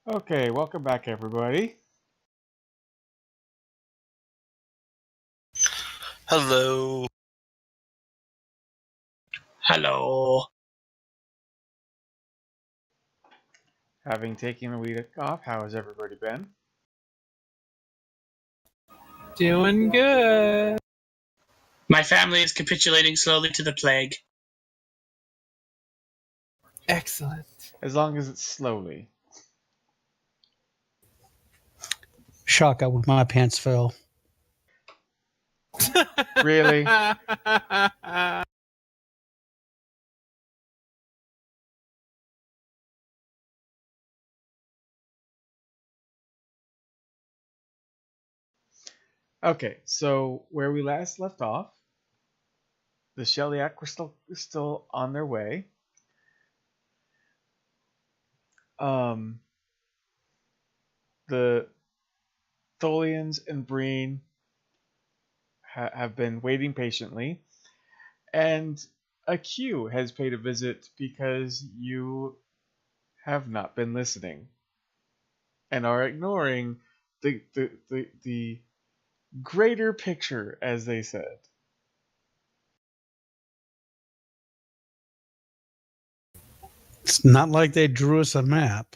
Okay, welcome back, everybody. Hello. Hello. Having taken a week off, how has everybody been? Doing good. My family is capitulating slowly to the plague. Excellent. As long as it's slowly. Shotgun with my pants fell. Really? Okay, so where we last left off, the Shellyak were still on their way. The Tholians and Breen have been waiting patiently, and a Q has paid a visit because you have not been listening and are ignoring the greater picture, as they said. It's not like they drew us a map.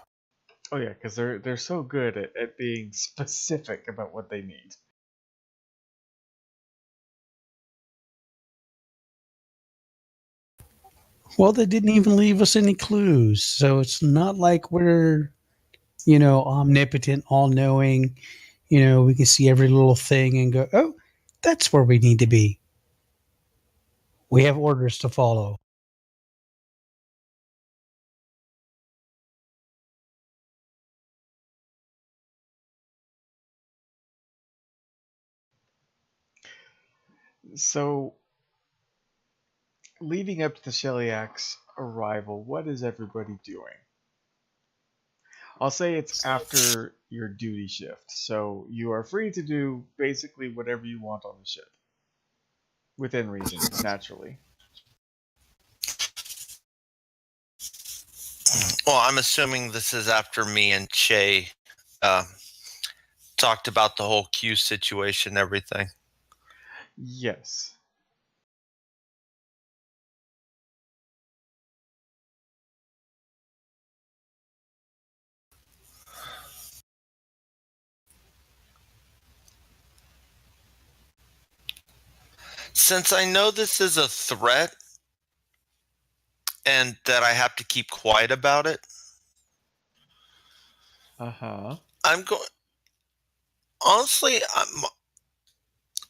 Oh yeah, because they're so good at being specific about what they need. Well, they didn't even leave us any clues, so it's not like we're, omnipotent, all-knowing. We can see every little thing and go, oh, that's where we need to be. We have orders to follow. So, leading up to the Shellyack's arrival, what is everybody doing? I'll say it's after your duty shift, so you are free to do basically whatever you want on the ship. Within reason, naturally. Well, I'm assuming this is after me and Che talked about the whole Q situation, everything. Yes. Since I know this is a threat and that I have to keep quiet about it, I'm going. Honestly,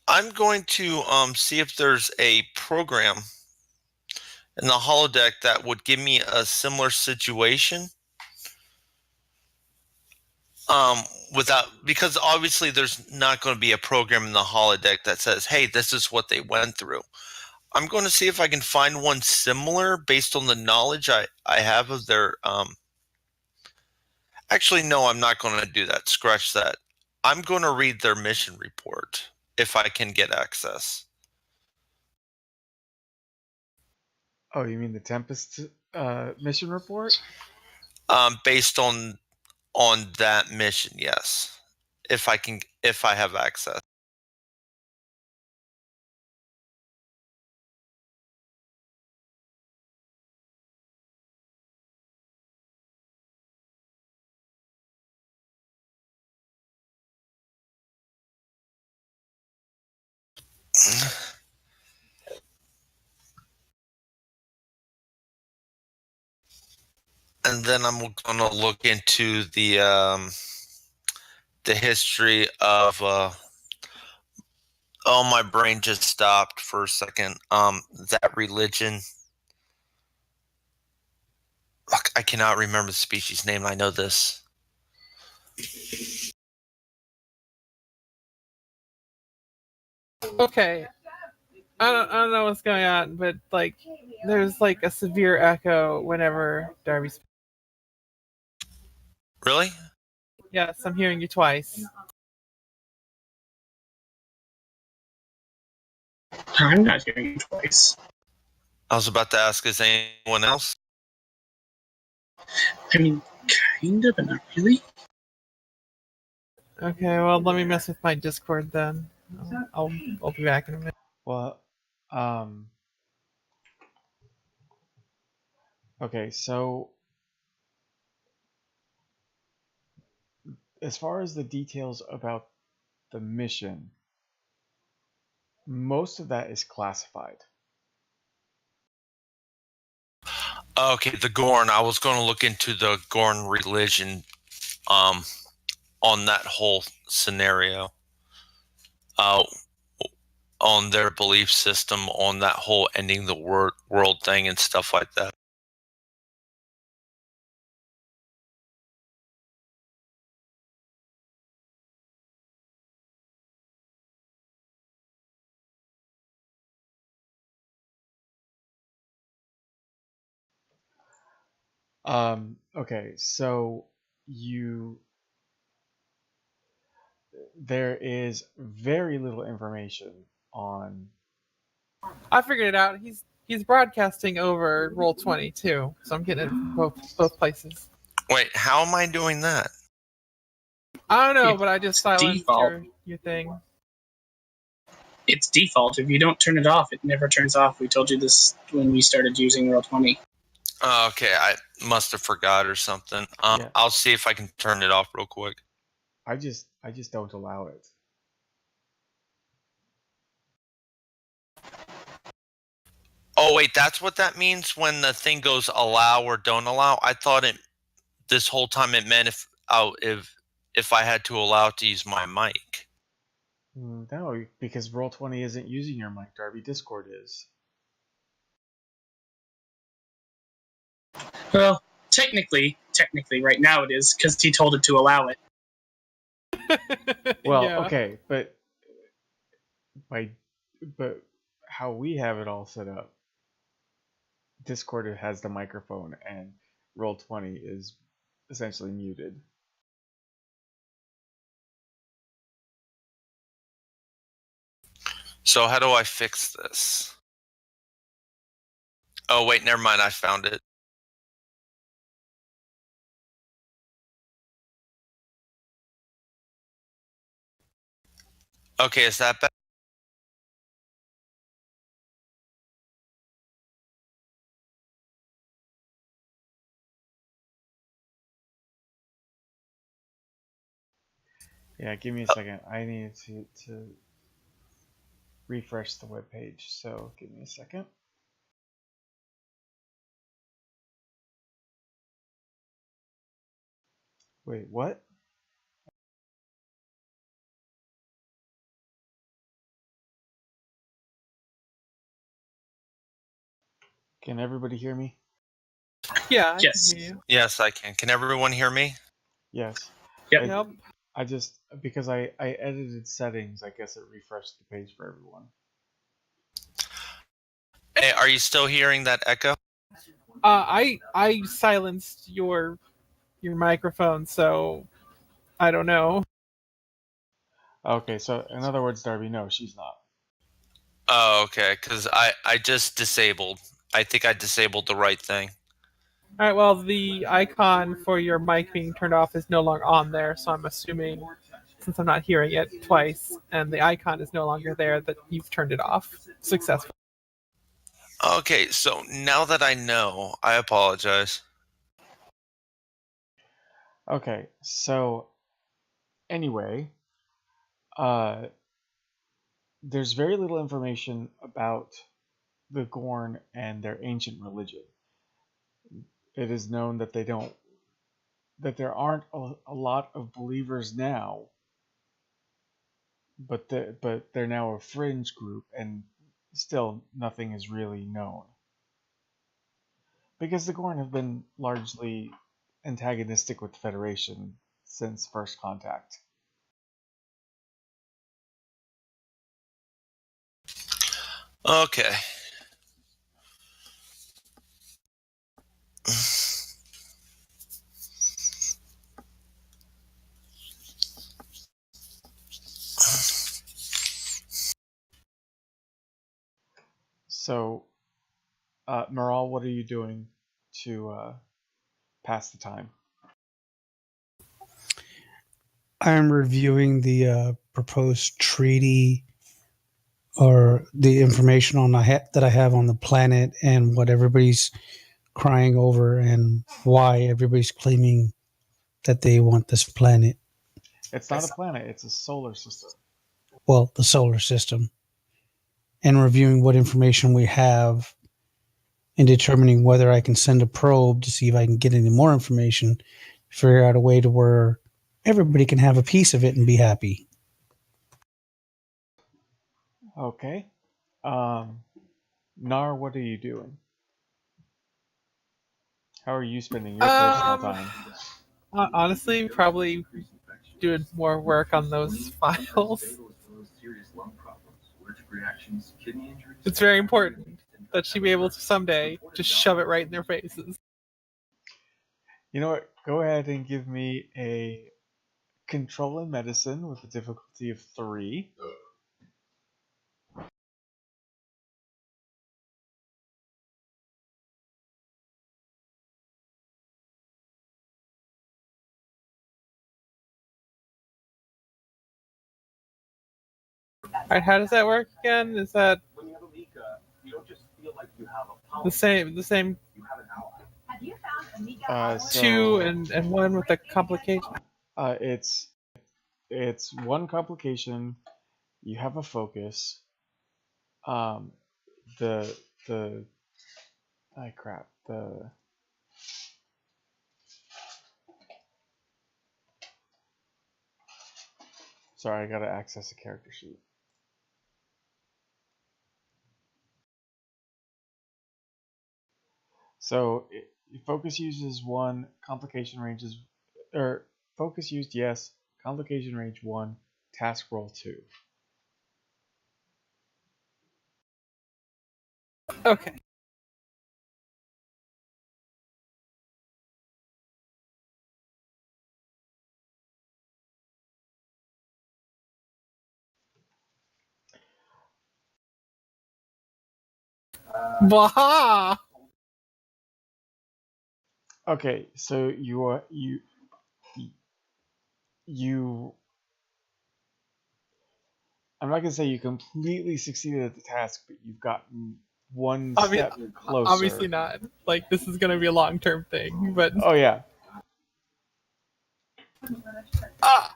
I'm going to see if there's a program in the holodeck that would give me a similar situation. Because obviously there's not going to be a program in the holodeck that says, hey, this is what they went through. I'm going to see if I can find one similar based on the knowledge I have of their actually, no, I'm not going to do that. Scratch that. I'm going to read their mission report if I can get access. Oh, you mean the Tempest mission report? Based on that mission, yes. If I have access. And then I'm going to look into the history of oh, my brain just stopped for a second. That religion. Look, I cannot remember the species name. I know this. Okay. I don't know what's going on, but there's a severe echo whenever Darby's. Really? Yes, I'm hearing you twice. I'm not hearing you twice. I was about to ask, is anyone else? I mean, kind of, but not really. Okay, well, let me mess with my Discord then. I'll be back in a minute. Well, okay, so as far as the details about the mission, most of that is classified. Okay, the Gorn. I was going to look into the Gorn religion on that whole scenario. On their belief system, on that whole ending the world thing and stuff like that. Okay, so there is very little information on. I figured it out. He's broadcasting over Roll20 too, so I'm getting it from both places. Wait, how am I doing that? I don't know, It's but I just silenced default. your thing. It's default. If you don't turn it off, it never turns off. We told you this when we started using Roll20. Okay, I must have forgot or something. Yeah. I'll see if I can turn it off real quick. I just don't allow it. Oh wait, that's what that means when the thing goes allow or don't allow. I thought this whole time it meant if I had to allow it to use my mic. No, because Roll20 isn't using your mic, Darby. Discord is. Well, technically, right now it is because he told it to allow it. Well, Yeah. okay, but how we have it all set up, Discord has the microphone and Roll20 is essentially muted. So how do I fix this? Oh wait, never mind. I found it. Okay, is that better? Yeah, give me a second. I need to refresh the web page, so give me a second. Wait, what? Can everybody hear me? Yeah, I Yes. can hear you. Yes, I can. Can everyone hear me? Yes. Yep. Yep. I just, because I edited settings, I guess it refreshed the page for everyone. Hey, are you still hearing that echo? I silenced your microphone, so I don't know. Okay, so in other words, Darby, no, she's not. Oh, okay. Because I just disabled. I think I disabled the right thing. All right. Well, the icon for your mic being turned off is no longer on there, so I'm assuming, since I'm not hearing it twice, and the icon is no longer there, that you've turned it off successfully. Okay, so now that I know, I apologize. Okay, so anyway, there's very little information about the Gorn and their ancient religion. It is known that there aren't a lot of believers now, but they're now a fringe group, and still nothing is really known. Because the Gorn have been largely antagonistic with the Federation since first contact. Okay. So, Maral, what are you doing to pass the time? I'm reviewing the proposed treaty or the information on that I have on the planet and what everybody's crying over and why everybody's claiming that they want this planet. It's not a planet, it's a solar system. Well, the solar system. And reviewing what information we have and determining whether I can send a probe to see if I can get any more information, figure out a way to where everybody can have a piece of it and be happy. Okay. Nar, what are you doing? How are you spending your personal time? Honestly, probably doing more work on those files. It's very important that she be able to someday just shove it right in their faces. You know what? Go ahead and give me a control in medicine with a difficulty of 3. Alright, how does that work again? Is that the same So 2 and 1 with the complication? it's 1 complication. You have a focus. The crap. Sorry, I gotta access a character sheet. So focus uses 1, complication ranges, or focus used, yes, complication range 1, task roll 2. Okay. Baha! Okay, so you I'm not gonna say you completely succeeded at the task, but you've gotten 1 step closer. Obviously not. Like, this is gonna be a long-term thing, but... Oh yeah. Ah!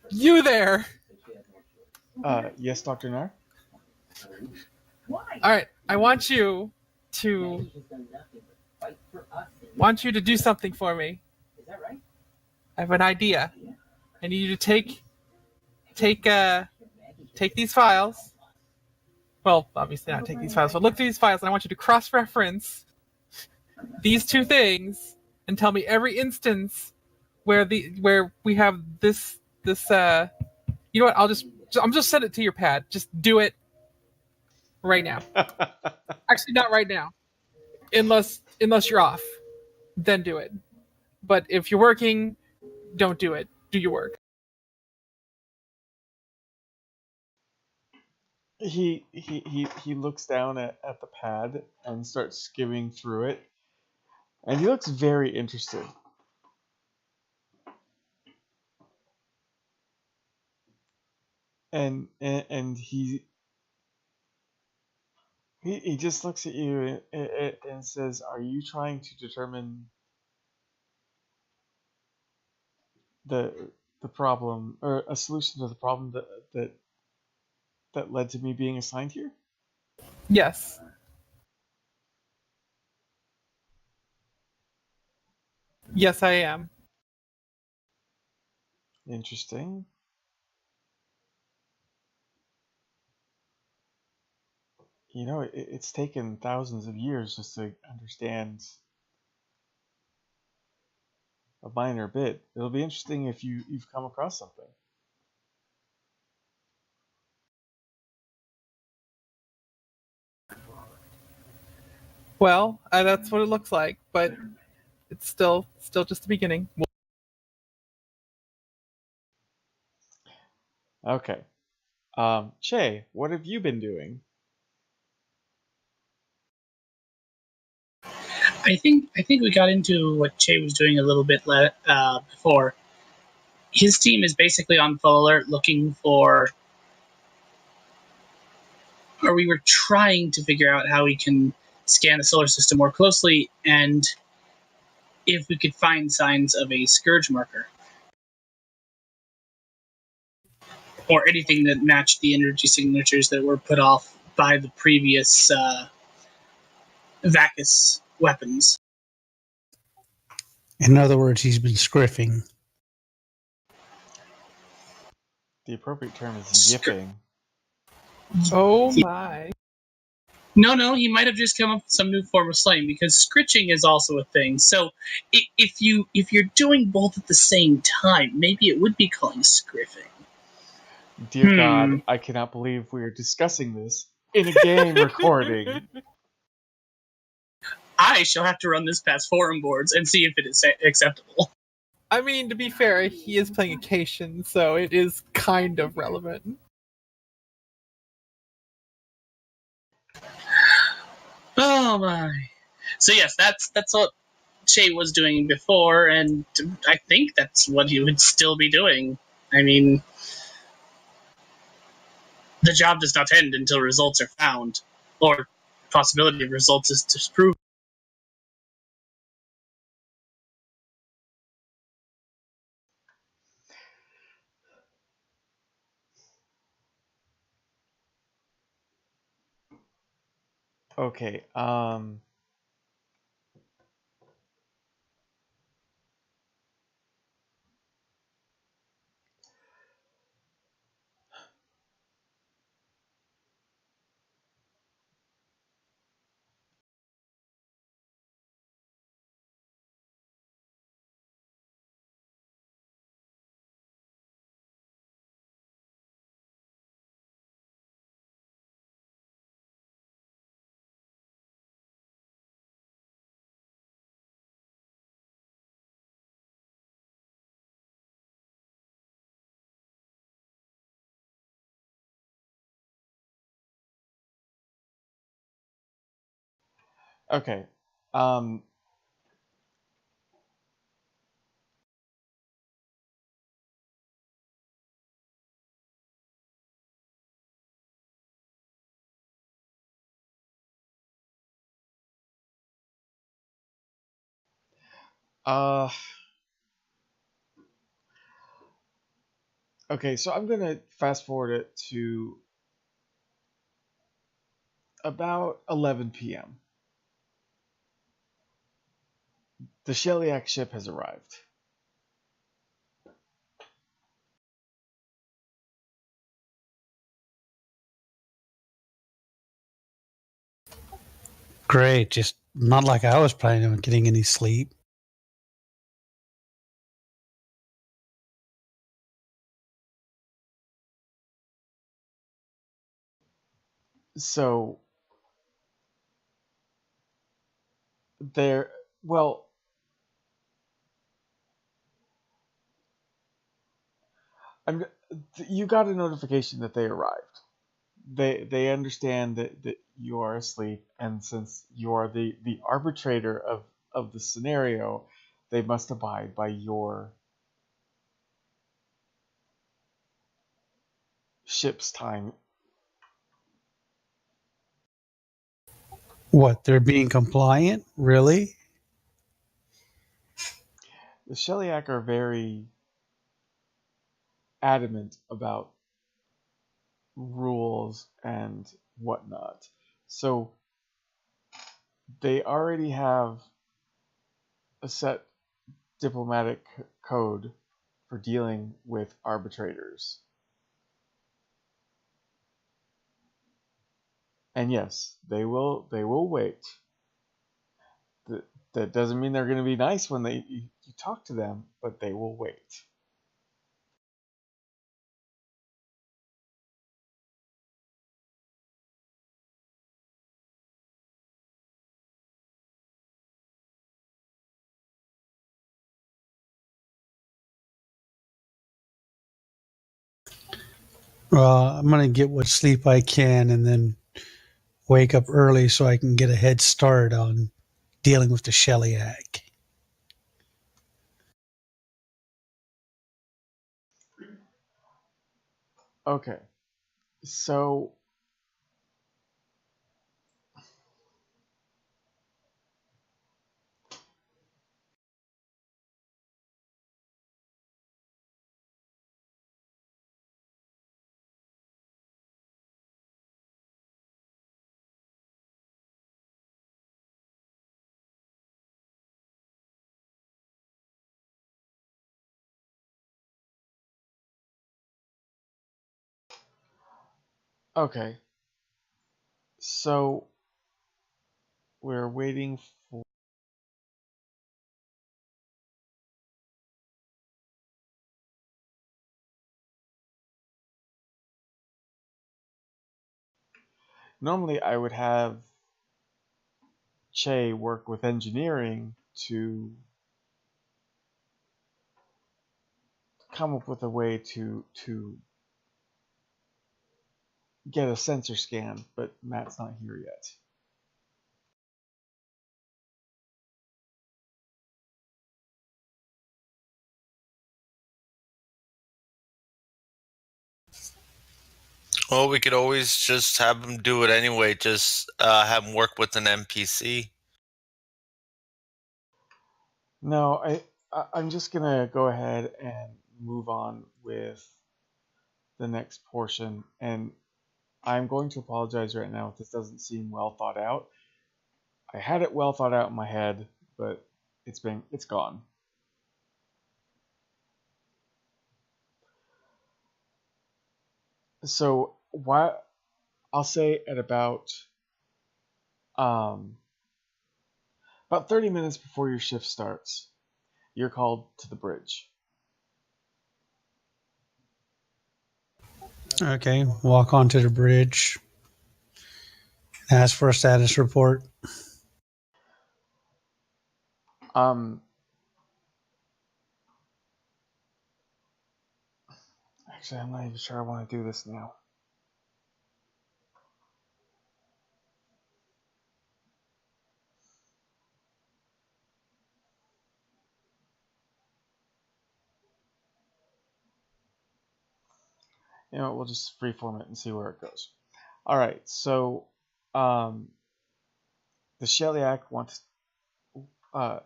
You there! Yes, Dr. Nar? Alright, I want you to do something for me. I have an idea. I need you to take these files. Well, obviously not take these files, but look through these files, and I want you to cross-reference these 2 things and tell me every instance where we have this you know what? I'm just send it to your pad. Just do it right now. Actually, not right now, unless you're off. Then do it. But if you're working, don't do it. Do your work. He looks down at the pad and starts skimming through it, and he looks very interested. And he just looks at you and says, "Are you trying to determine the problem, or a solution to the problem that led to me being assigned here?" Yes. Yes, I am. Interesting. You know, it's taken thousands of years just to understand a minor bit. It'll be interesting if you've come across something. Well, that's what it looks like, but it's still just the beginning. Okay. Che, what have you been doing? I think we got into what Che was doing a little bit before. his team is basically on full alert looking for, or we were trying to figure out how we can scan the solar system more closely and if we could find signs of a scourge marker or anything that matched the energy signatures that were put off by the previous Vacus weapons. In other words, he's been scriffing. The appropriate term is yipping. Oh my. No, he might have just come up with some new form of slang because scritching is also a thing. So if you're doing both at the same time, maybe it would be calling scriffing. Dear God, I cannot believe we are discussing this in a game recording. I shall have to run this past forum boards and see if it is acceptable. I mean, to be fair, he is playing Acacian, so it is kind of relevant. Oh my. So yes, that's what Shay was doing before, and I think that's what he would still be doing. I mean, the job does not end until results are found, or possibility of results is disproved. Okay, okay, um, uh, okay, so I'm gonna fast forward it to about 11 p.m. The Sheliak ship has arrived. Great, just not like I was planning on getting any sleep. So there, well, I'm, you got a notification that they arrived. They understand that you are asleep, and since you are the arbitrator of the scenario, they must abide by your ship's time. What, they're being compliant? Really? The Sheliak are very adamant about rules and whatnot. So they already have a set diplomatic code for dealing with arbitrators. And yes, they will wait. That doesn't mean they're going to be nice when you talk to them, but they will wait. I'm going to get what sleep I can and then wake up early so I can get a head start on dealing with the Sheliak. Okay. So okay. So we're waiting for. Normally, I would have Che work with engineering to come up with a way to get a sensor scan, but Matt's not here yet. Well, we could always just have him do it anyway. Just have him work with an NPC. No, I'm just gonna go ahead and move on with the next portion, and I'm going to apologize right now if this doesn't seem well thought out. I had it well thought out in my head, but it's gone. So what I'll say at um, about 30 minutes before your shift starts, you're called to the bridge. Okay, walk onto the bridge. Ask for a status report. Um, Actually, I'm not even sure I want to do this now. You know, we'll just freeform it and see where it goes. All right, so um, the Sheliak uh,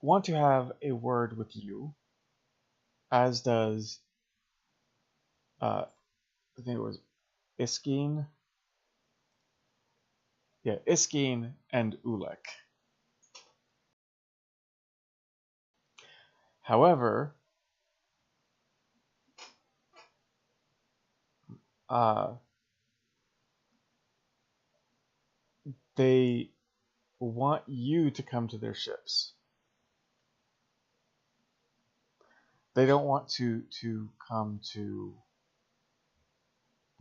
want to have a word with you, as does I think it was Iskeen. Yeah, Iskeen and Ulek. However, uh, they want you to come to their ships. They don't want to come to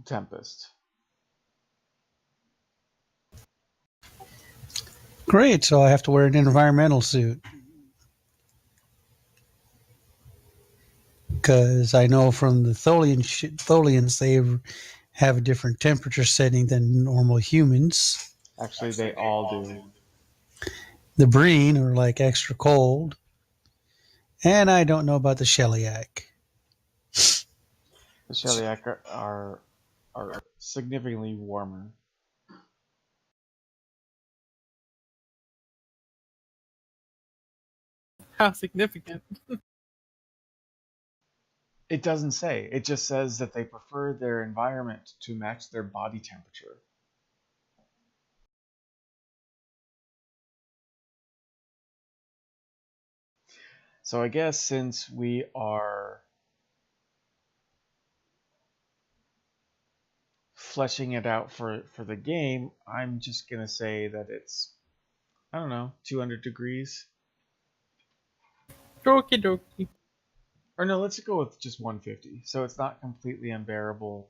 Tempest. Great, so I have to wear an environmental suit. Because I know from the Tholians, they have a different temperature setting than normal humans. Actually, they all do. The Breen are like extra cold. And I don't know about the Sheliak. The Sheliak are significantly warmer. How significant. It doesn't say. It just says that they prefer their environment to match their body temperature. So I guess since we are fleshing it out for the game, I'm just going to say that it's, I don't know, 200 degrees. Okie dokie. Or no, let's go with just 150. So it's not completely unbearable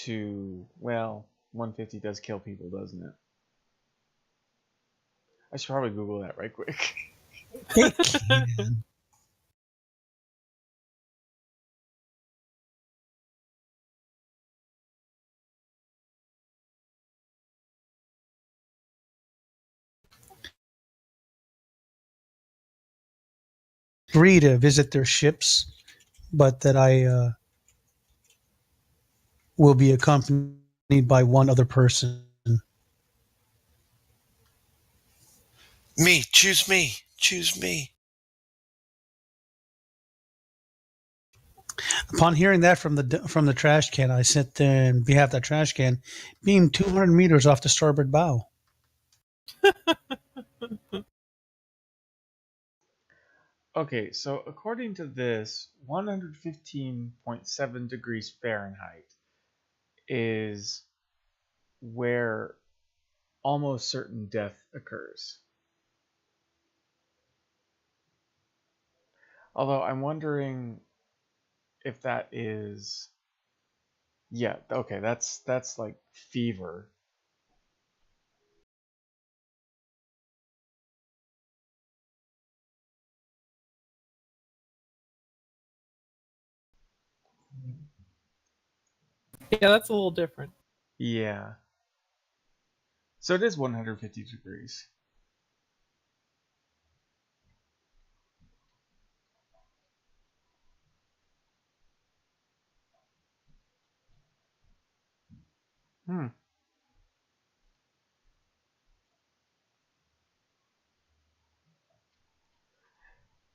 to, well, 150 does kill people, doesn't it? I should probably Google that right quick. It can. Free to visit their ships but that I will be accompanied by one other person. Me, choose me, choose me. Upon hearing that from the trash can, I sit there and behalf that trash can, beam 200 meters off the starboard bow. Okay, so according to this, 115.7 degrees Fahrenheit is where almost certain death occurs. Although I'm wondering if that is, yeah, okay, that's like fever. Yeah, that's a little different. Yeah. So it is 150 degrees. Hmm.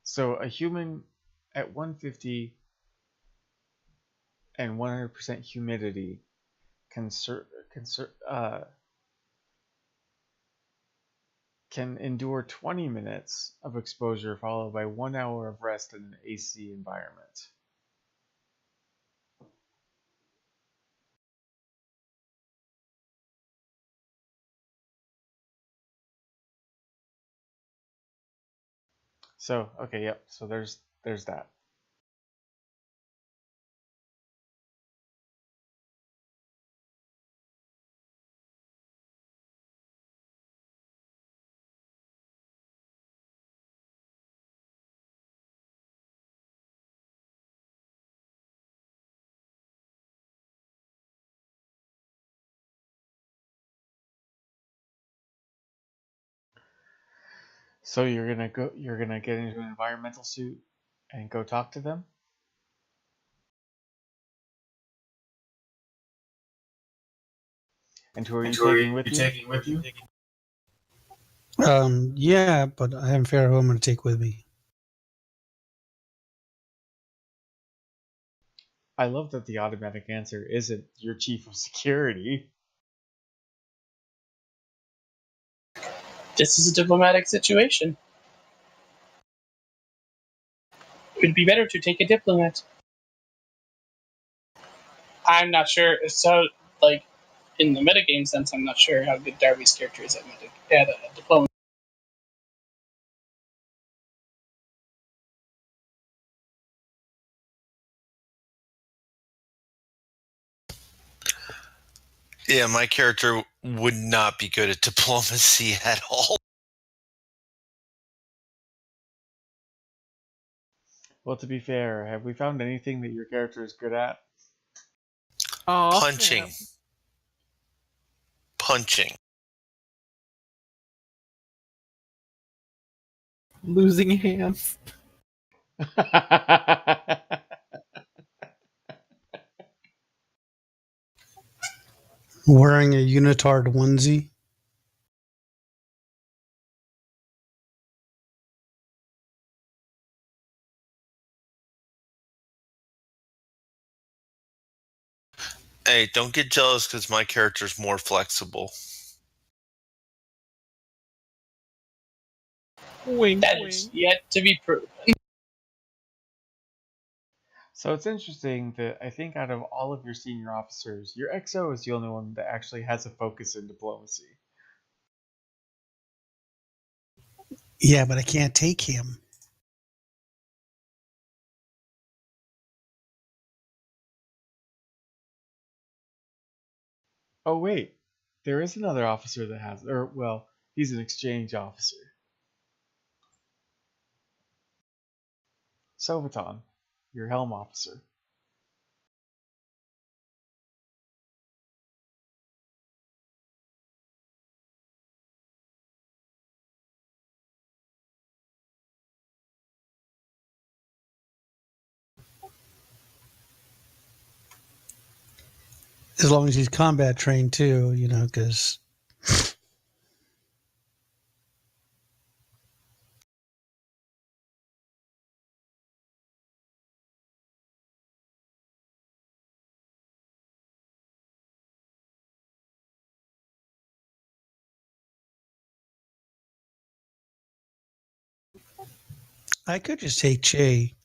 So a human at 150 and 100% humidity can can endure 20 minutes of exposure followed by 1 hour of rest in an AC environment. So okay, yep. So there's that. So you're gonna get into an environmental suit and go talk to them. And who are you taking with you? Yeah, but I haven't figured out who I'm going to take with me. I love that the automatic answer isn't your chief of security. This is a diplomatic situation. It would be better to take a diplomat. I'm not sure. So, like, in the metagame sense, I'm not sure how good Darby's character is at diplomacy. Yeah, my character would not be good at diplomacy at all. Well, to be fair, have we found anything that your character is good at? Oh, Punching. yeah. Punching. Losing hands. Wearing a unitard onesie. Hey, don't get jealous because my character's more flexible. Wink, That wink. is yet to be proven. So it's interesting that I think out of all of your senior officers, your XO is the only one that actually has a focus in diplomacy. Yeah, but I can't take him. Oh wait, there is another officer that has, or well, he's an exchange officer. Sovaton, your helm officer. As long as he's combat trained too, because I could just take Che.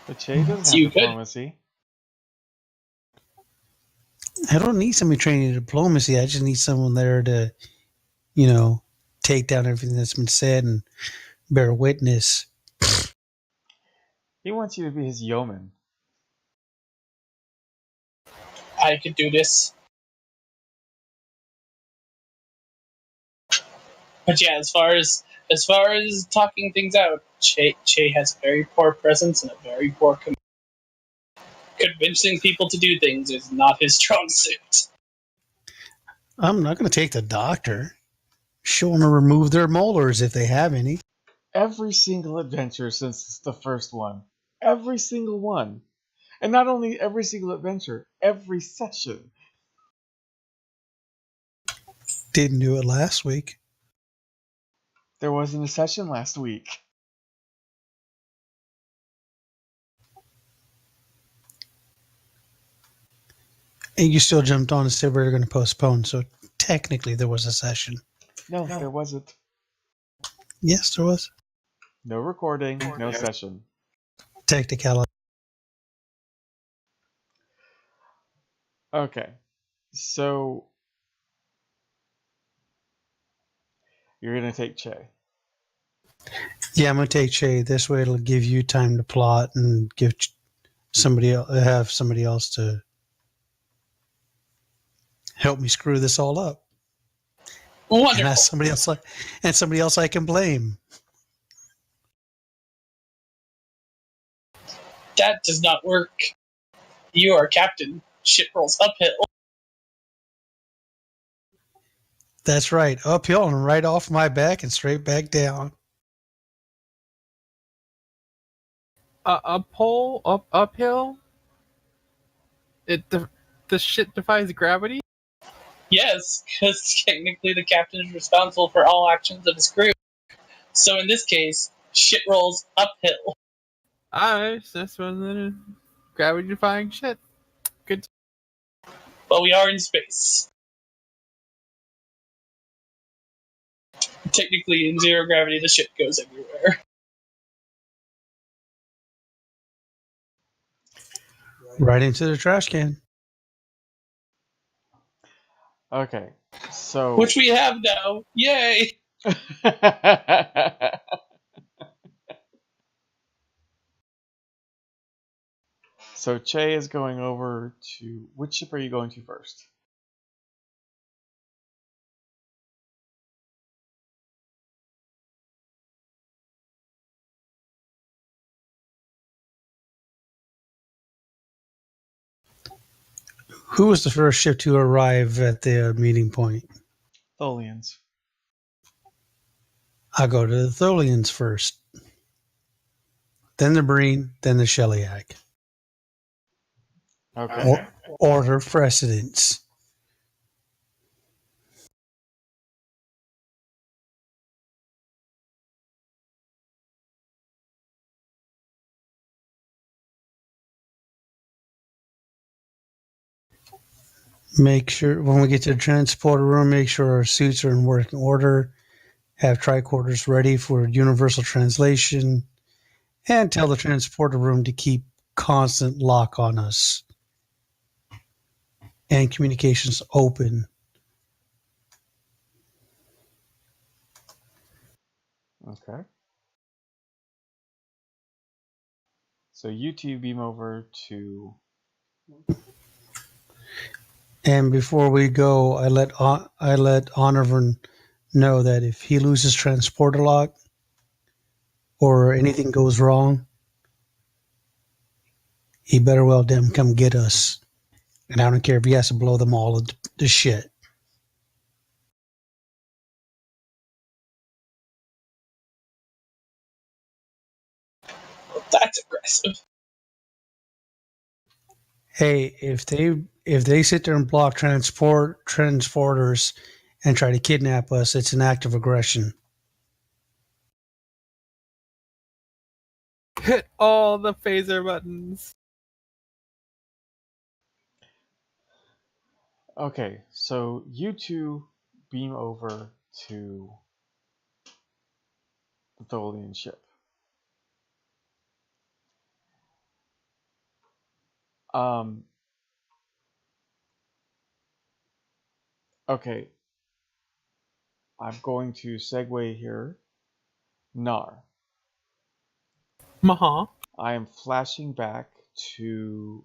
But Che doesn't have You could. diplomacy. I don't need somebody training in diplomacy. I just need someone there to, take down everything that's been said and bear witness. He wants you to be his yeoman. I could do this. But yeah, as far as talking things out, Che has a very poor presence and a very poor convincing people to do things is not his strong suit. I'm not going to take the doctor. Show them to remove their molars if they have any. Every single adventure since the first one. Every single one. And not only every single adventure, every session. Didn't do it last week. There wasn't a session last week. And you still jumped on and said we were going to postpone, so technically there was a session. No, there wasn't. Yes, there was. No recording, no session. Technicality. Okay. So you're gonna take Che. Yeah, I'm going to take Che. This way it'll give you time to plot and have somebody else to help me screw this all up. Wonderful. And that's somebody else I can blame. That does not work. You are captain. Shit rolls uphill. That's right. Uphill and right off my back and straight back down. Uphill. The shit defies gravity. Yes, because technically the captain is responsible for all actions of his crew. So in this case, shit rolls uphill. This wasn't gravity defying shit. Good. But we are in space. Technically, in zero gravity, the shit goes everywhere. Right into the trash can. Okay. So Which we have now. Yay! So Che is going over to which ship are you going to first? Who was the first ship to arrive at the meeting point? Tholians. I'll go to the Tholians first. Then the Breen, then the Shellyak. Okay. Order of precedence. Make sure when we get to the transporter room, make sure our suits are in working order. Have tricorders ready for universal translation. And tell the transporter room to keep constant lock on us. And communications open. Okay. So you two beam over to. And before we go, I let Honorvern know that if he loses transporter lock or anything goes wrong, he better well damn come get us. And I don't care if he has to blow them all to shit. Well, that's aggressive. Hey, if they sit there and block transporters and try to kidnap us, it's an act of aggression. Hit all the phaser buttons. Okay, so you two beam over to the Tholian ship. Um, okay, I'm going to segue here. Nar, Maha. I am flashing back to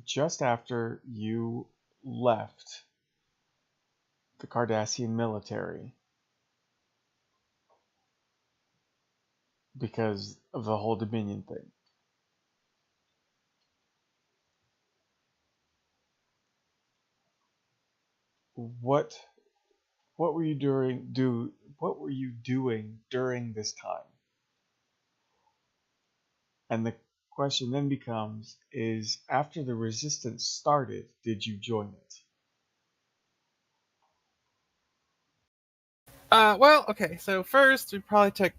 just after you left the Cardassian military because of the whole Dominion thing. What what were you doing during this time? And the question then becomes is after the resistance started, did you join it? Well, okay. So first, we probably took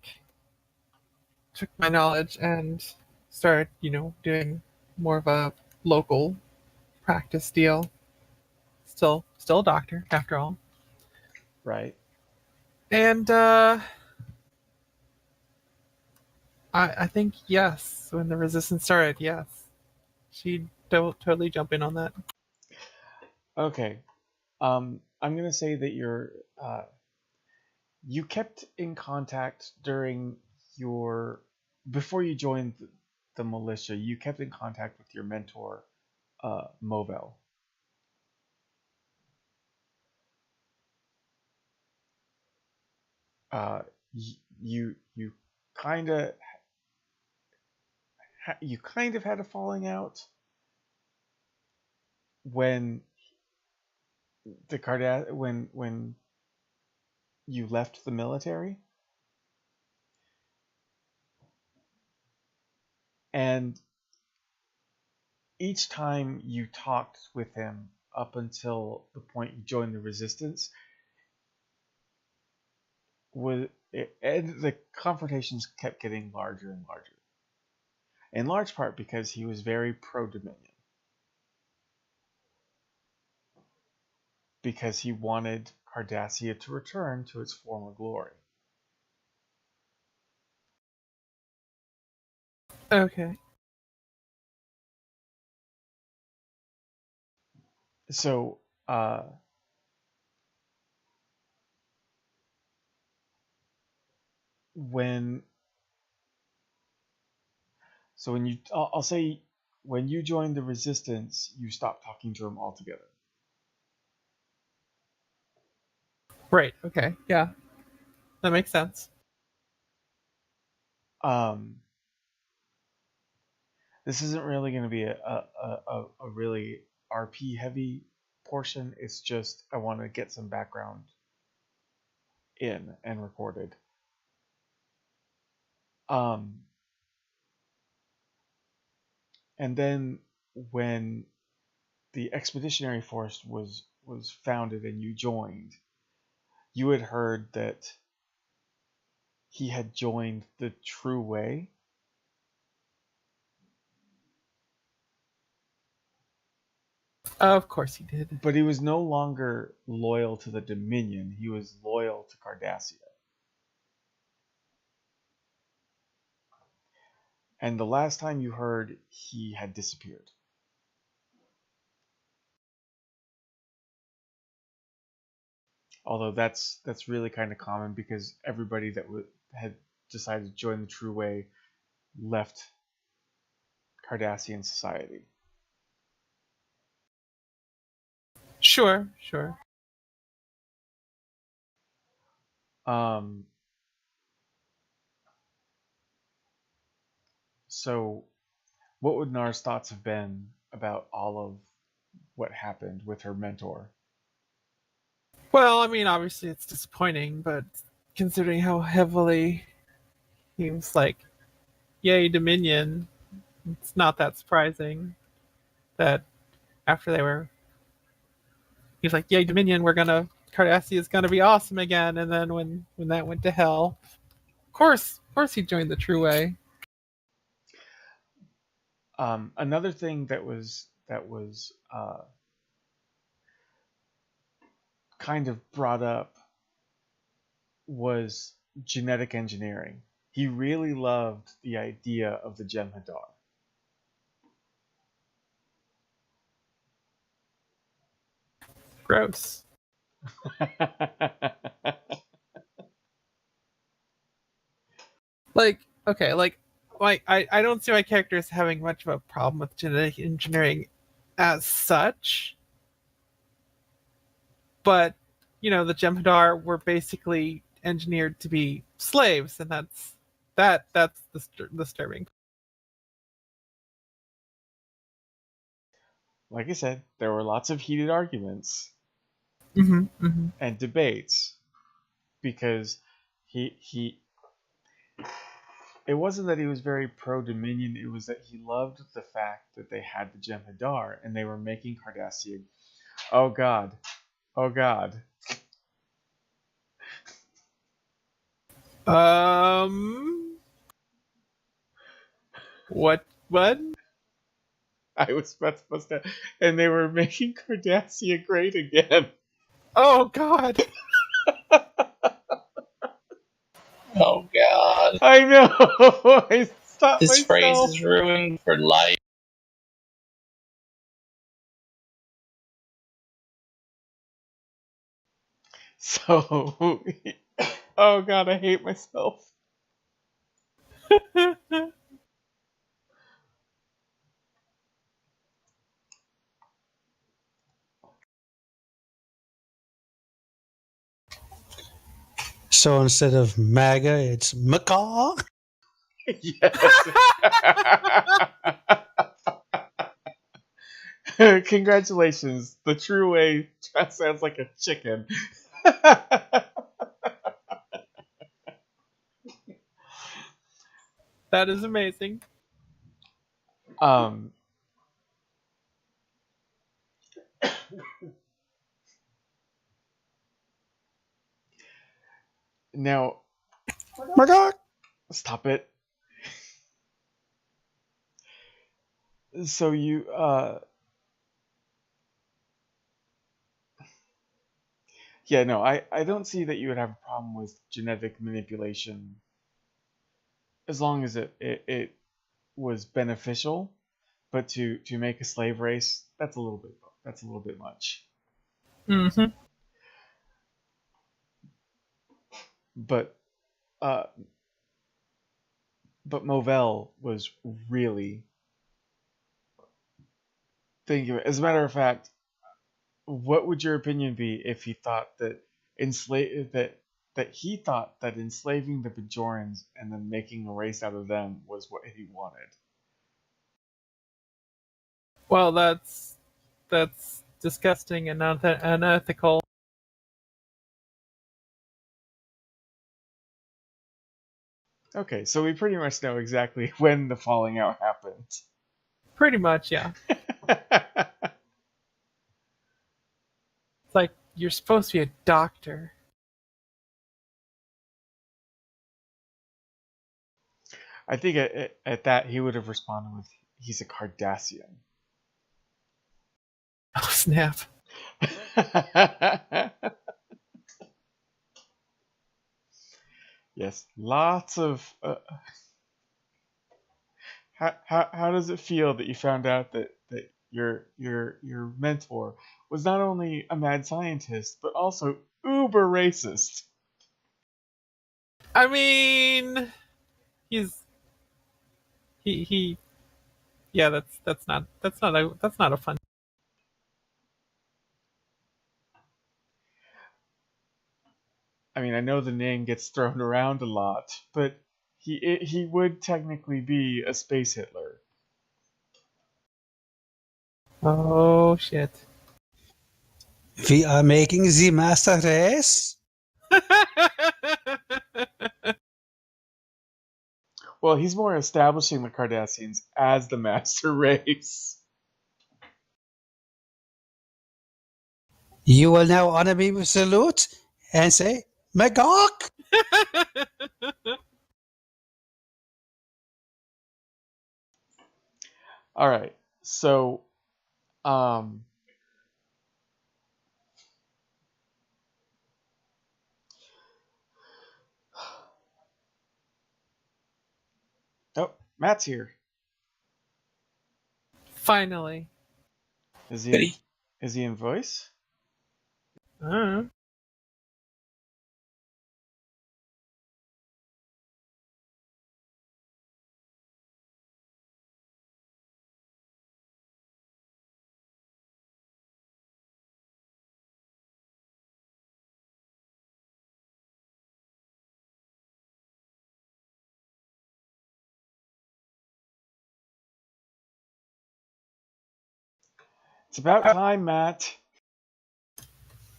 my knowledge and started, doing more of a local practice deal. Still a doctor after all. Right? And I think yes, when the resistance started, yes, she'd totally jump in on that. Okay. I'm gonna say that you kept in contact during your before you joined the militia. You kept in contact with your mentor, Movel. Uh, you kind of you kind of had a falling out when when you left the military, and each time you talked with him up until the point you joined the resistance was and the confrontations kept getting larger and larger, in large part because he was very pro-Dominion, because he wanted Cardassia to return to its former glory. Okay. So when when I'll say when you joined the resistance, you stopped talking to him altogether. Right. Okay. Yeah, that makes sense. Um, this isn't really going to be a really RP heavy portion. It's just I want to get some background in and recorded. Um, and then when the expeditionary force was founded and you joined, you had heard that he had joined the True Way. Of course he did. But he was no longer loyal to the Dominion. He was loyal to Cardassia. And the last time you heard, he had disappeared. Although that's really kind of common because everybody that had decided to join the True Way left Cardassian society. Sure. Sure. Um, so, what would Nar's thoughts have been about all of what happened with her mentor? Well, I mean, obviously it's disappointing, but considering how heavily he was like, "Yay, Dominion," it's not that surprising. that after they were, he's like, "Yay, Dominion! Cardassia is gonna be awesome again." And then when that went to hell, of course, he joined the True Way. Another thing that was kind of brought up was genetic engineering. He really loved the idea of the Jem'Hadar. Gross. Like, okay, like I don't see my characters having much of a problem with genetic engineering as such. But, the Jem'Hadar were basically engineered to be slaves, and that's disturbing. Like I said, there were lots of heated arguments and debates because he it wasn't that he was very pro-Dominion, it was that he loved the fact that they had the Jem'Hadar and they were making Cardassia. Oh god. Oh god. What? I was supposed to, and they were making Cardassia great again. Oh god. Oh god. I know. I stopped This myself. phrase is ruined for life. So, oh god, I hate myself. So instead of MAGA, it's macaw. Yes. Congratulations. The True Way sounds like a chicken. That is amazing. Now, Macaw. stop it. So you, yeah, no, I don't see that you would have a problem with genetic manipulation as long as it was beneficial. But to make a slave race, that's a little bit much. But uh, but Movell was really thinking of it. As a matter of fact, what would your opinion be if he thought that he thought that enslaving the Bajorans and then making a race out of them was what he wanted? Well, that's disgusting and unethical. Okay, so we pretty much know exactly when the falling out happened. Pretty much, yeah. It's like, you're supposed to be a doctor. I think at that he would have responded with, "He's a Cardassian." Oh, snap. Yes, lots of. How does it feel that you found out that your mentor was not only a mad scientist but also uber racist? I mean, he yeah, that's not a fun. I mean, I know the name gets thrown around a lot, but he would technically be a space Hitler. Oh shit. We are making the master race. Well, he's more establishing the Cardassians as the master race. You will now honor me with salute and say, Magok! All right. So, um, oh, Matt's here. Finally. Is he in? Is he in voice? Uh, It's about time, Matt.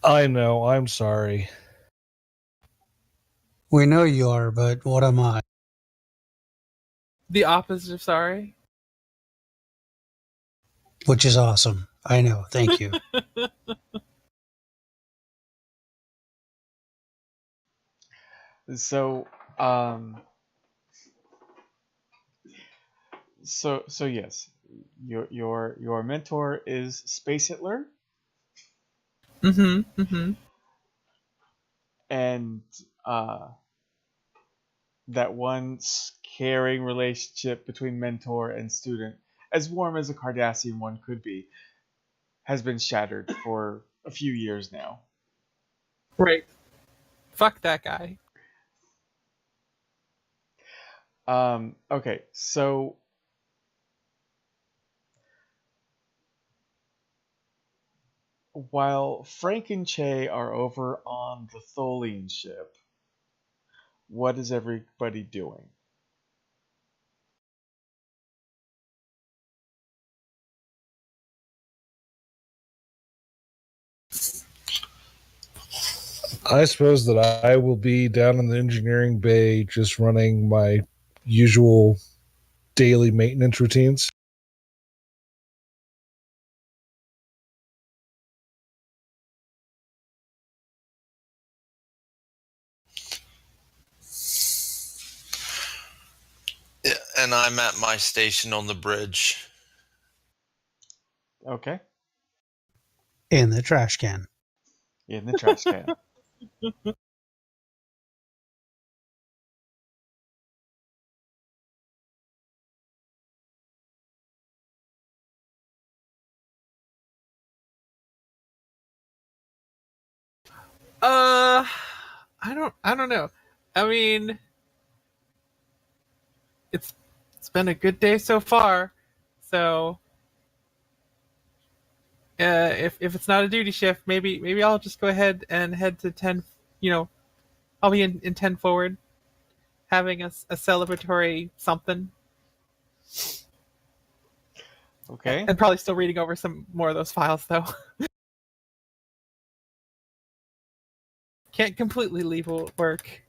I know. I'm sorry. We know you are, but what am I? the opposite of sorry. Which is awesome. I know. Thank you. So, um, so yes, your mentor is Space Hitler, Mm-hmm. Mm-hmm. and that one caring relationship between mentor and student, as warm as a Cardassian one could be, has been shattered for a few years now. Right. Fuck that guy. Okay, so while Frank and Che are over on the Tholian ship, what is everybody doing? I suppose that I will be down in the engineering bay just running my usual daily maintenance routines. Yeah, and I'm at my station on the bridge. Okay, In the trash can. in the trash can. Uh, I don't know. I mean, it's it's been a good day so far. So, if it's not a duty shift, maybe I'll just go ahead and head to 10. You know, I'll be in 10 forward, having a celebratory something, Okay. and probably still reading over some more of those files though. Can't completely leave work.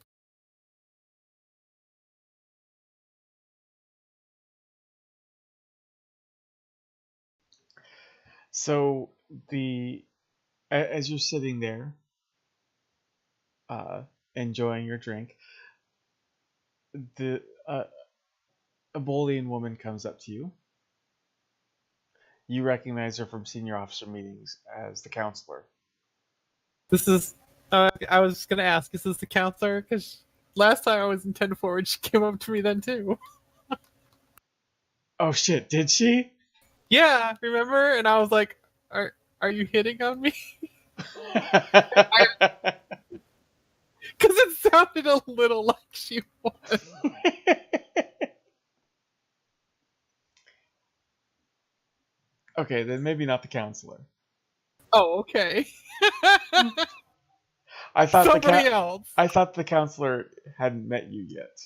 So the as you're sitting there, uh, enjoying your drink, the a Bolian woman comes up to you. You recognize her from senior officer meetings as the counselor. This is. I was just gonna ask, is this the counselor? Because last time I was in 10 forward, she came up to me then too. Oh shit! Did she? Yeah, remember? And I was like, "Are you hitting on me?" Because it sounded a little like she was. Okay, then maybe not the counselor. Oh, okay. I thought Somebody else. I thought the counselor hadn't met you yet.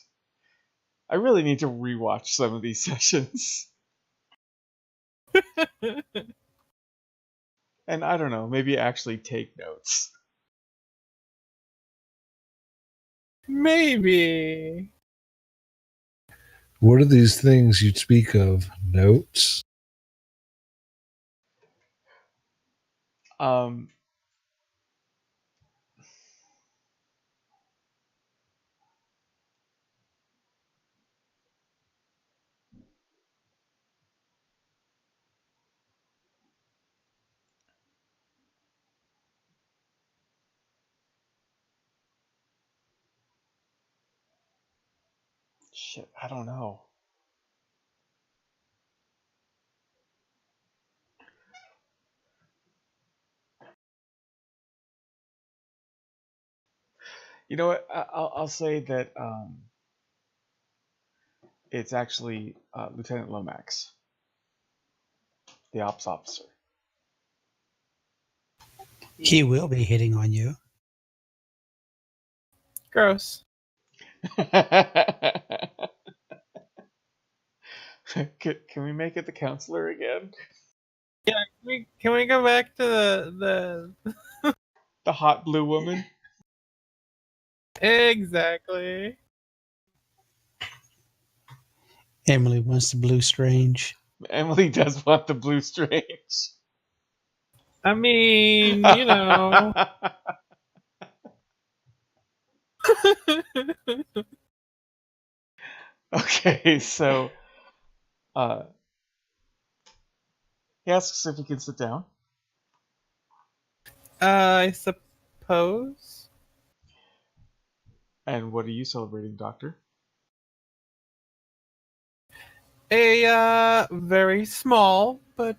I really need to rewatch some of these sessions. And I don't know, maybe actually take notes. Maybe. What are these things you'd speak of? Notes? Um, Shit, I don't know. You know what? I'll say that it's actually Lieutenant Lomax, the ops officer. He will be hitting on you. Gross. Can we make it the counselor again? Can we go back to the The hot blue woman? exactly? Emily wants the blue strange. Emily does want the blue strange. I mean, you know. Okay, so he asks if he can sit down. I suppose. And what are you celebrating, Doctor? A very small but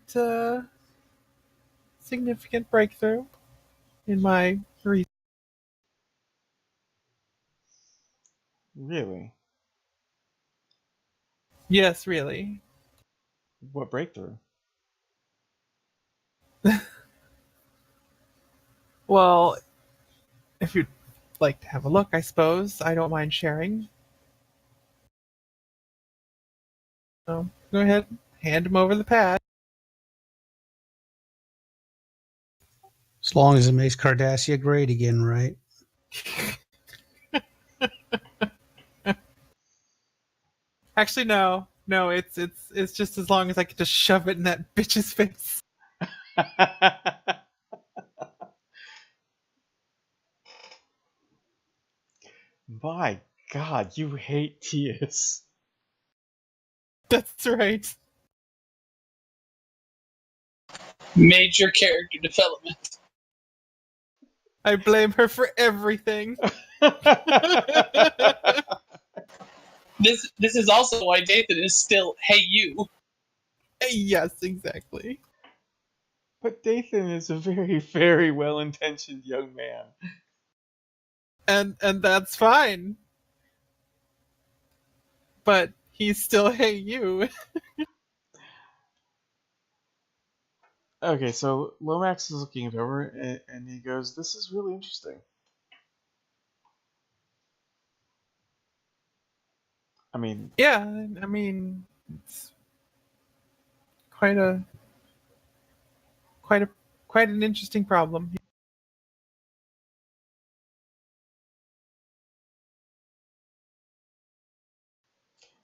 significant breakthrough in my research. Really? Yes, really. What breakthrough? Well, if you'd like to have a look, I suppose. I don't mind sharing. So, go ahead, hand him over the pad. As long as it makes Cardassia great again, right? Actually, no. No, it's just as long as I can just shove it in that bitch's face. My God, you hate Tias. That's right. Major character development. I blame her for everything. This is also why Dathan is still hey you. Yes, exactly. But Dathan is a very, very well-intentioned young man. And that's fine. But he's still hey you. Okay, so Lomax is looking it over and he goes, "This is really interesting." I mean, Yeah, I mean, it's quite a quite a quite an interesting problem.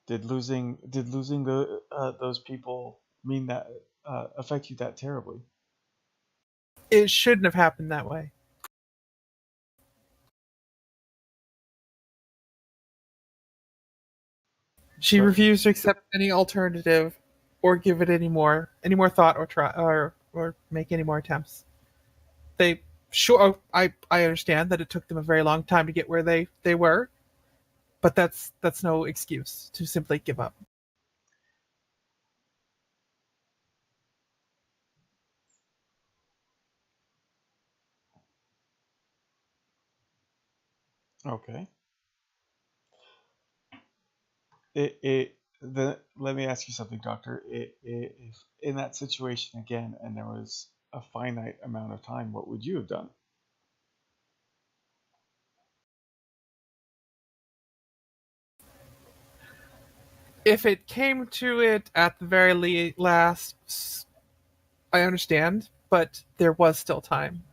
did losing the those people mean that affect you that terribly? It shouldn't have happened that way. She So refused to accept any alternative or give it any more thought or try or make any more attempts. They sure I understand that it took them a very long time to get where they were, but that's no excuse to simply give up. okay, let me ask you something, Doctor. If in that situation again, and there was a finite amount of time, what would you have done? If it came to it at the very last, I understand, but there was still time,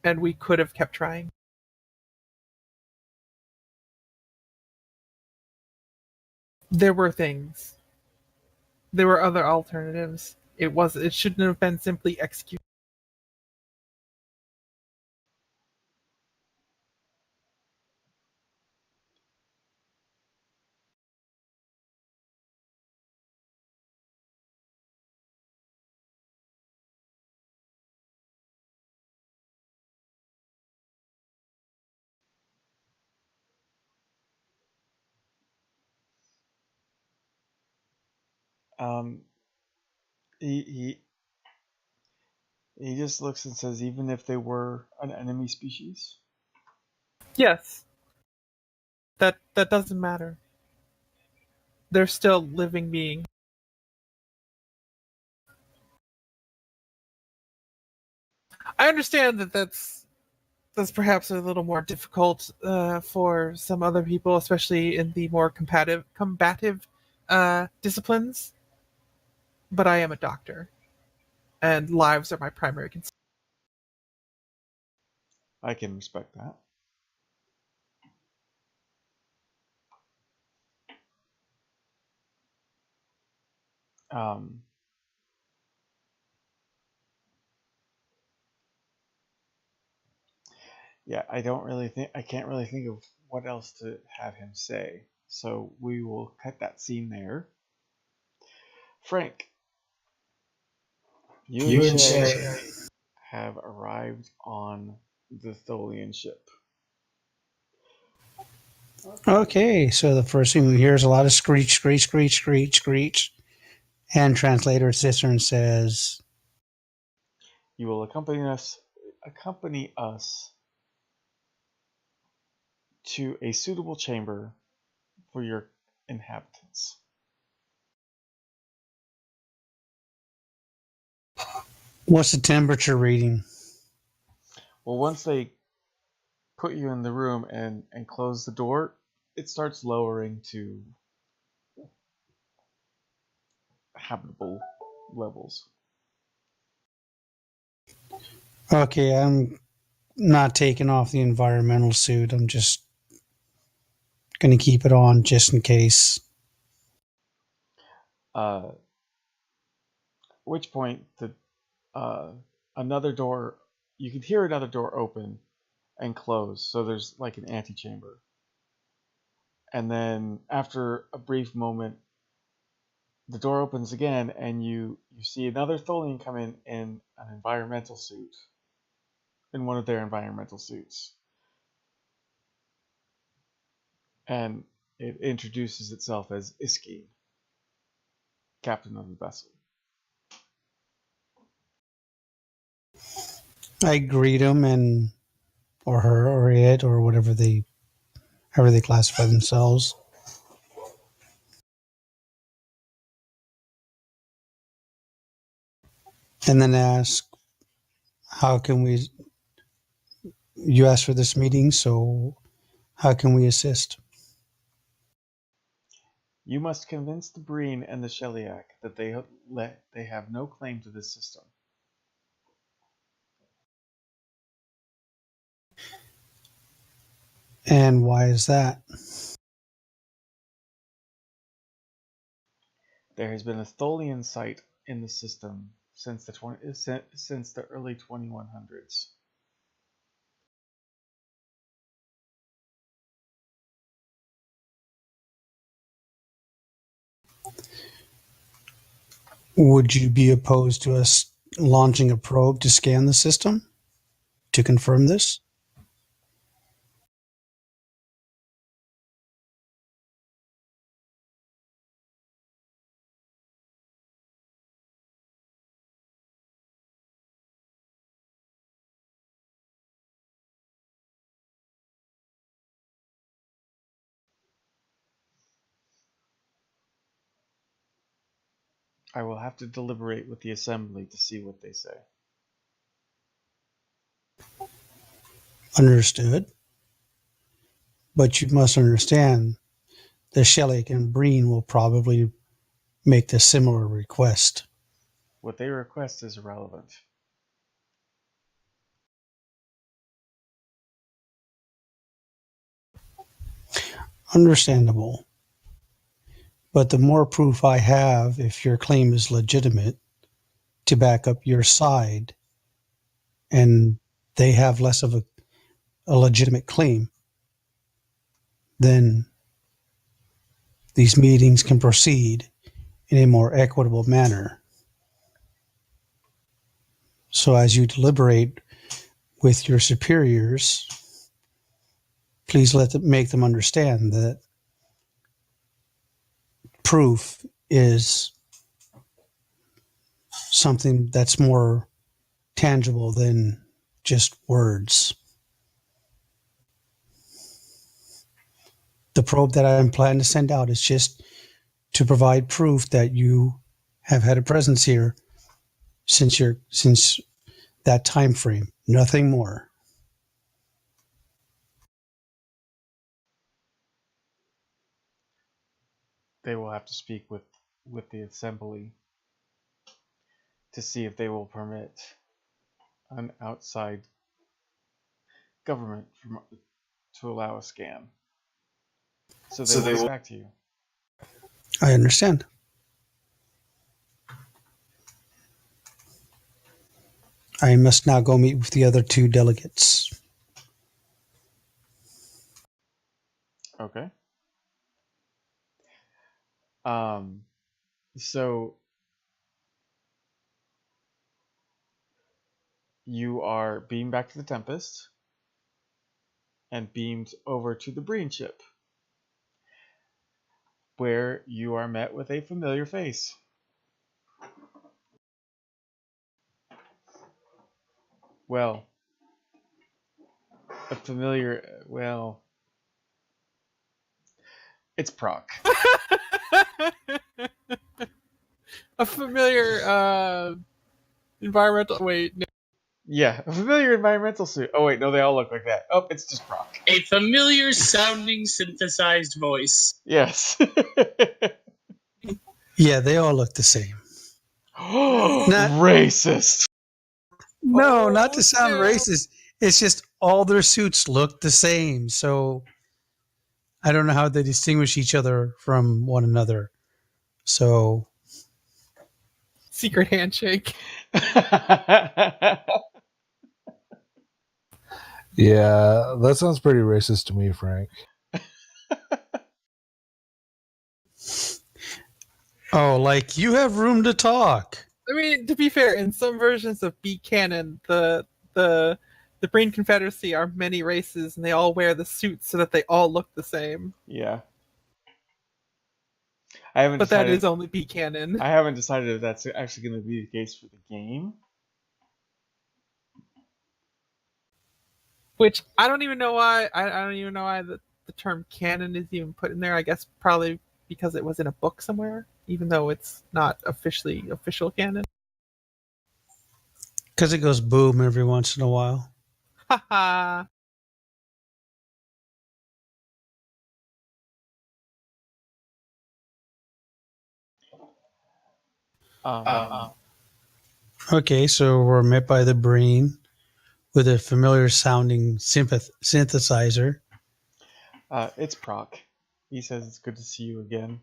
and we could have kept trying. There were things. There were other alternatives. It shouldn't have been simply executed. Um, he he just looks and says, even if they were an enemy species. Yes. That doesn't matter. They're still living beings. I understand that that's perhaps a little more difficult for some other people, especially in the more combative disciplines. But I am a doctor, and lives are my primary concern. I can respect that. Um, yeah, I can't really think of what else to have him say. So we will cut that scene there. Frank, you and Shay have arrived on the Tholian ship. Okay, so the first thing we hear is a lot of screech, screech, screech, screech, screech. And translator sits there and says, You will accompany us to a suitable chamber for your inhabitants. "What's the temperature reading?" Well, once they put you in the room and close the door, it starts lowering to habitable levels. Okay, I'm not taking off the environmental suit. I'm just going to keep it on just in case. At which point the another door, you can hear another door open and close. So there's like an antechamber. And then after a brief moment, the door opens again, and you see another Tholian come in an environmental suit, in one of their environmental suits, and it introduces itself as Iski, captain of the vessel. I greet him and or her or it or whatever however they classify themselves. And then ask, how can we, you asked for this meeting, so how can we assist? You must convince the Breen and the Sheliak that they have no claim to this system. And why is that? There has been a Tholian site in the system since the early 2100s. Would you be opposed to us launching a probe to scan the system to confirm this? I will have to deliberate with the assembly to see what they say. Understood. But you must understand the Sheliak and Breen will probably make the similar request. What they request is irrelevant. Understandable. But the more proof I have, if your claim is legitimate, to back up your side, and they have less of a legitimate claim, then these meetings can proceed in a more equitable manner. So as you deliberate with your superiors, please make them understand that proof is something that's more tangible than just words. The probe that I'm planning to send out is just to provide proof that you have had a presence here since that time frame. Nothing more. They will have to speak with the assembly to see if they will permit an outside government to allow a scan. So they will get back to you. I understand. I must now go meet with the other 2 delegates. Okay. So you are beamed back to the Tempest and beamed over to the Breen ship, where you are met with a familiar face. Well, a familiar, well, it's Proc. A familiar environmental. Wait, no. Yeah, a familiar environmental suit. Oh wait, no, they all look like that. Oh, it's just Proc. A familiar sounding synthesized voice. Yes. Yeah, they all look the same. Racist. No, not to sound no. racist. It's just all their suits look the same. So I don't know how they distinguish each other from one another. So Secret handshake. Yeah, that sounds pretty racist to me, Frank. oh, like you have room to talk. I mean, to be fair, in some versions of B canon, the Breen Confederacy are many races, and they all wear the suits so that they all look the same. Yeah. I haven't But that decided. is only B canon. I haven't decided if that's actually going to be the case for the game. Which I don't even know why. I don't even know why the term canon is even put in there. I guess probably because it was in a book somewhere, even though it's not officially official canon. Because it goes boom every once in a while. Haha. Okay, so we're met by the Breen with a familiar sounding synthesizer. It's Proc. He says it's good to see you again.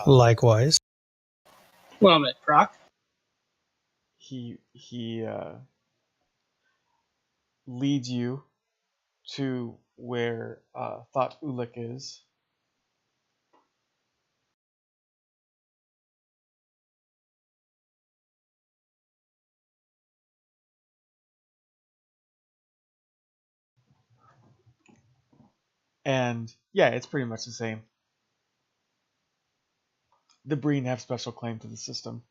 Likewise. Well met, Proc. He leads you to where Thought Ulik is. And yeah, it's pretty much the same. The Breen have special claim to the system.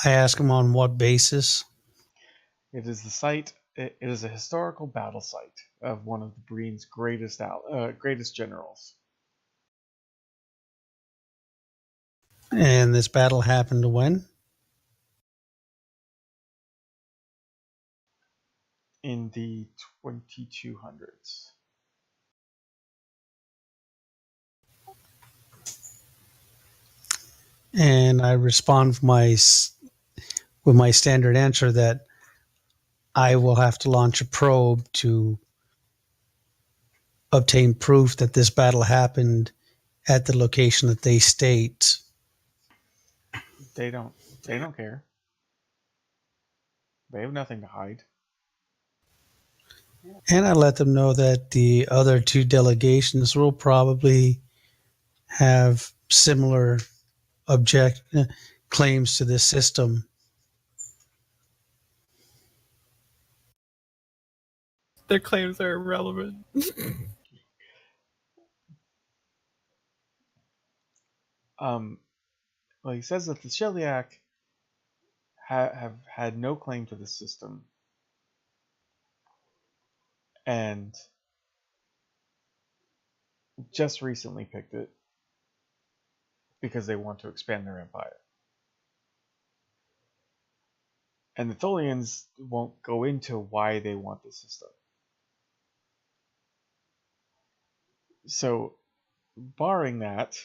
I ask him on what basis. It is the site. It is a historical battle site of one of the Breen's greatest generals. And this battle happened when? In the 2200s. And I respond with my standard answer that I will have to launch a probe to obtain proof that this battle happened at the location that they state. They don't care. They have nothing to hide. And I let them know that the other 2 delegations will probably have similar claims to this system. Their claims are irrelevant. Well, he says that the Sheliak have had no claim to the system, and just recently picked it because they want to expand their empire. And the Tholians won't go into why they want the system. So, barring that,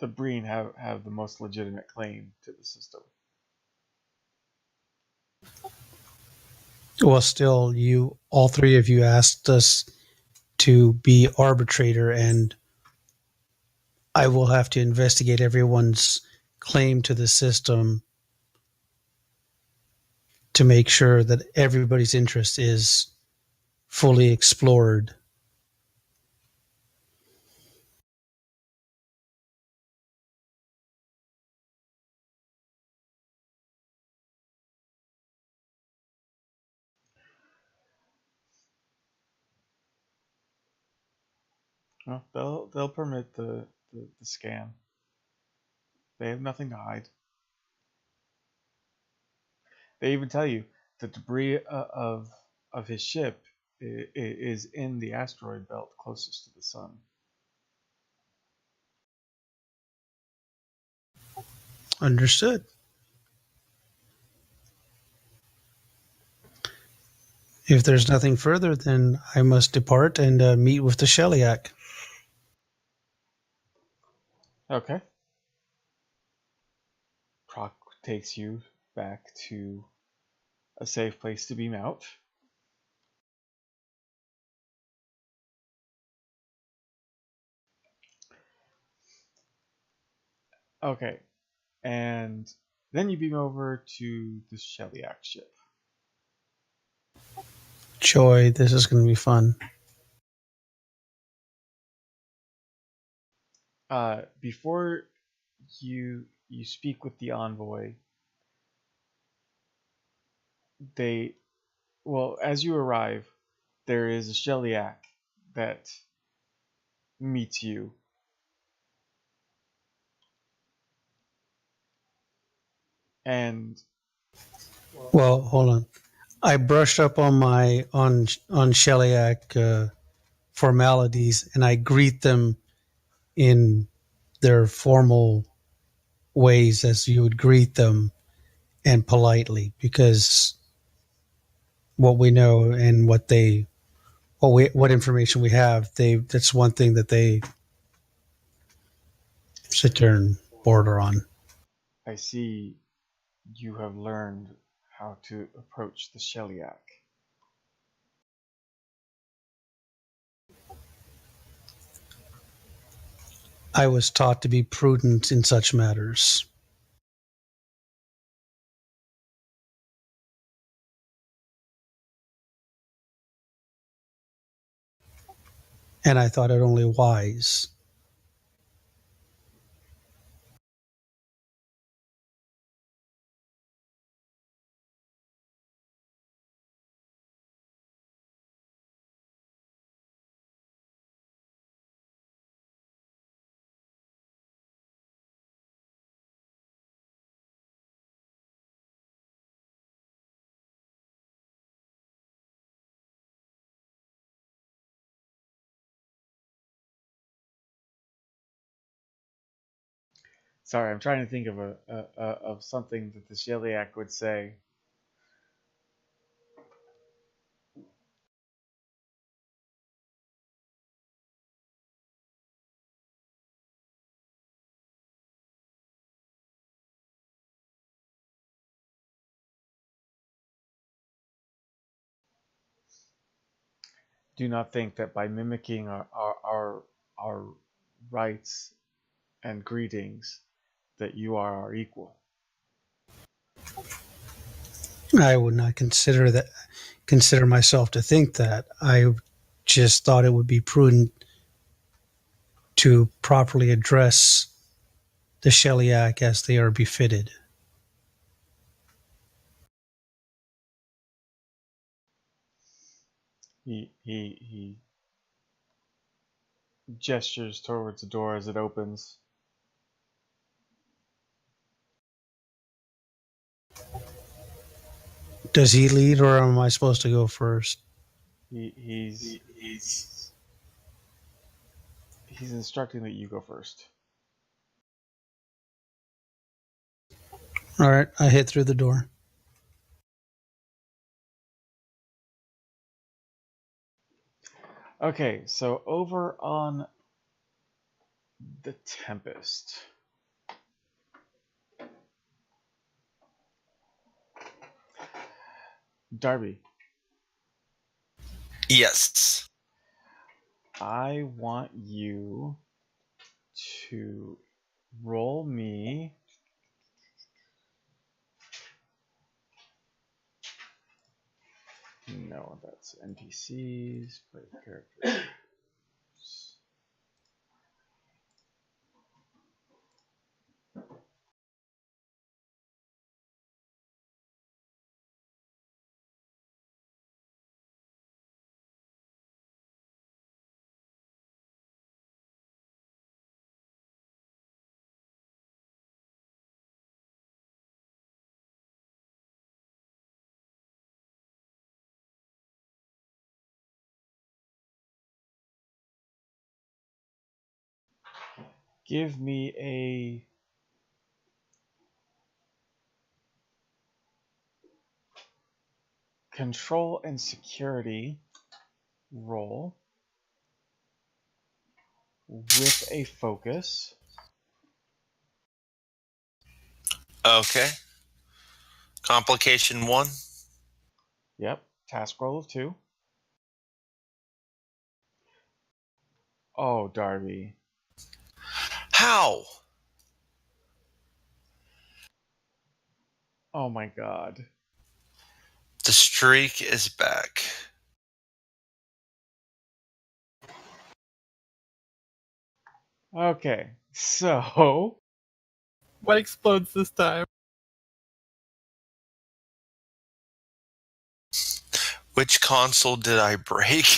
the Breen have the most legitimate claim to the system. Well, still, all three of you asked us to be arbitrator, and I will have to investigate everyone's claim to the system to make sure that everybody's interest is fully explored. Well, they'll permit the scan. They have nothing to hide. They even tell you the debris of his ship is in the asteroid belt closest to the sun. Understood. If there's nothing further, then I must depart and meet with the Sheliak. Okay. Proc takes you back to a safe place to beam out. Okay. And then you beam over to the Sheliak ship. Joy, this is going to be fun. Before you speak with the envoy, as you arrive, there is a Sheliak that meets you. And Well, hold on. I brushed up on my on Sheliak formalities, and I greet them in their formal ways as you would greet them, and politely, because what we know and what information we have, that's one thing that they sit there and border on. I see you have learned how to approach the Sheliak. I was taught to be prudent in such matters. And I thought it only wise. Sorry, I'm trying to think of of something that the Sheliak would say. Do not think that by mimicking our rights and greetings that you are our equal. I would not consider myself to think that. I just thought it would be prudent to properly address the Sheliak as they are befitted. He gestures towards the door as it opens. Does he lead, or am I supposed to go first? He's instructing that you go first. All right, I hit through the door. Okay, so over on the Tempest. Darby, Yes. I want you to roll me no, that's NPCs, play characters. Give me a control and security roll with a focus. Okay. Complication 1. Yep, task roll of 2. Oh, Darby. How? Oh my god. The streak is back. Okay, so What explodes this time? Which console did I break?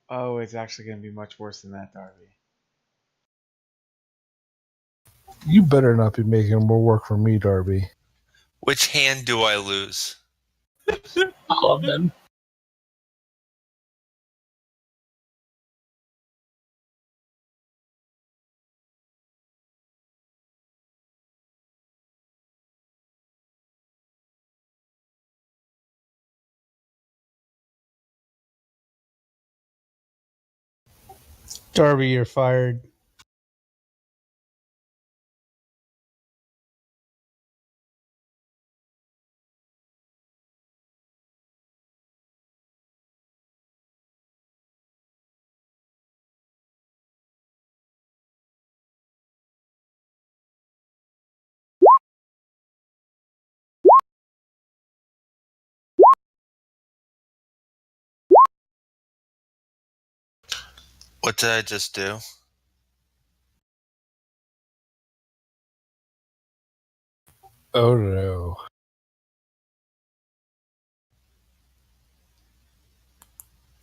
oh, it's actually going to be much worse than that, Darby. You better not be making more work for me, Darby. Which hand do I lose? All of them. Darby, you're fired. What did I just do? Oh no.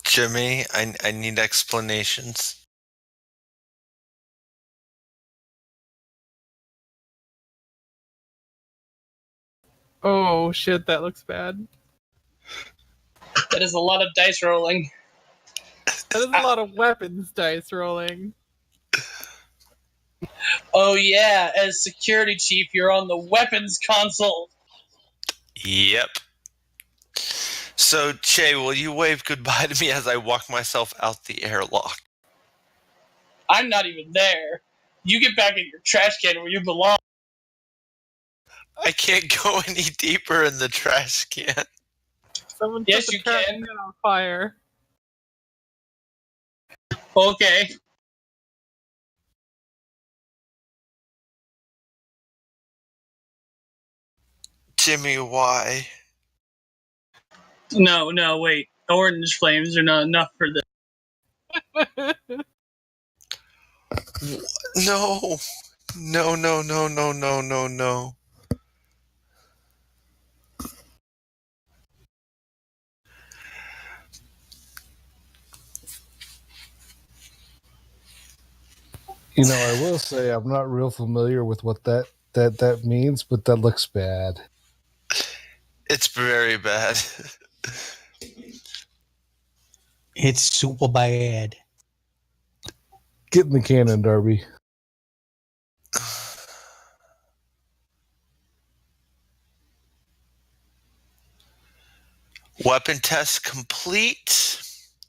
Jimmy, I need explanations. Oh shit, that looks bad. That is a lot of dice rolling. That is a lot of weapons dice rolling. Oh yeah, as security chief, you're on the weapons console. Yep. So, Che, will you wave goodbye to me as I walk myself out the airlock? I'm not even there. You get back in your trash can where you belong. I can't go any deeper in the trash can. Someone Yes, set the you trash can. can on fire. Okay. Jimmy, why? No, wait. Orange flames are not enough for this. No. No, no, no, no, no, no, no. You know, I will say I'm not real familiar with what that means, but that looks bad. It's very bad. It's super bad. Get in the cannon, Darby. Weapon test complete.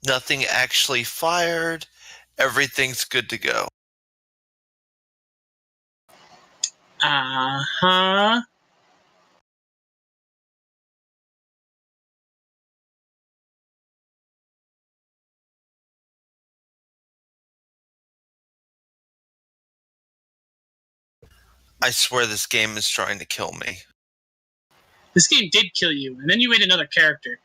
Nothing actually fired. Everything's good to go. Uh-huh. I swear this game is trying to kill me. This game did kill you, and then you made another character.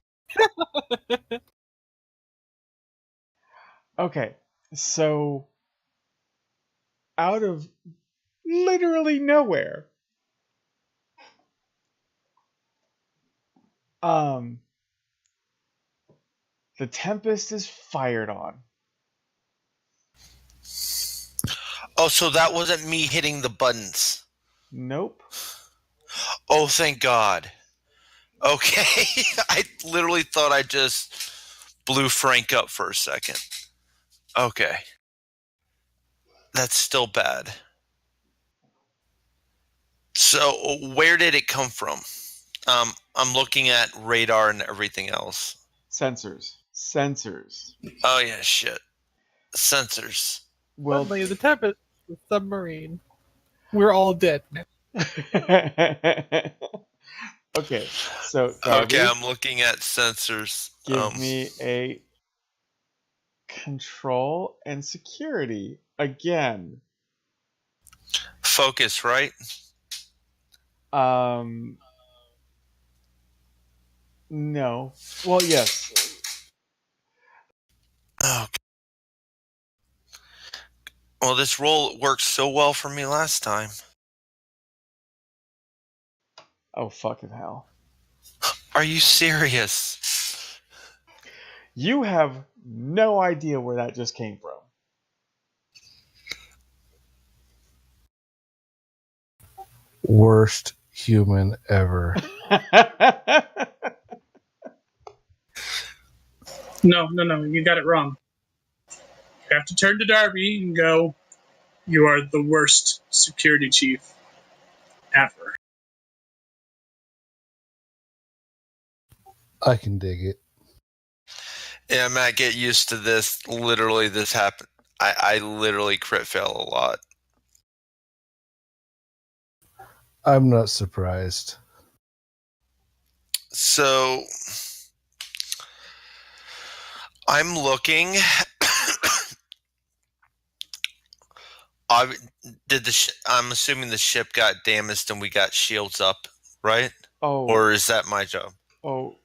Okay, so out of literally nowhere, um, the Tempest is fired on. Oh, so that wasn't me hitting the buttons. Nope. Oh, thank God. Okay. I literally thought I just blew Frank up for a second. Okay. That's still bad. So where did it come from? I'm looking at radar and everything else. Sensors. Oh yeah, shit. Sensors. Well, Suddenly, the Tempest, the submarine. We're all dead now. okay, so Darby, Okay, I'm looking at sensors. give me a control and security again. Focus, right? No. Well, yes. Oh. Well, this roll worked so well for me last time. Oh, fucking hell. Are you serious? You have no idea where that just came from. Worst human ever. No, you got it wrong. You have to turn to Darby and go, "You are the worst security chief ever." I can dig it. Yeah, Matt, get used to this. Literally, this happened. I literally crit fail a lot. I'm not surprised. So I'm looking. I'm assuming the ship got damaged and we got shields up, right? Oh. Or is that my job? Oh,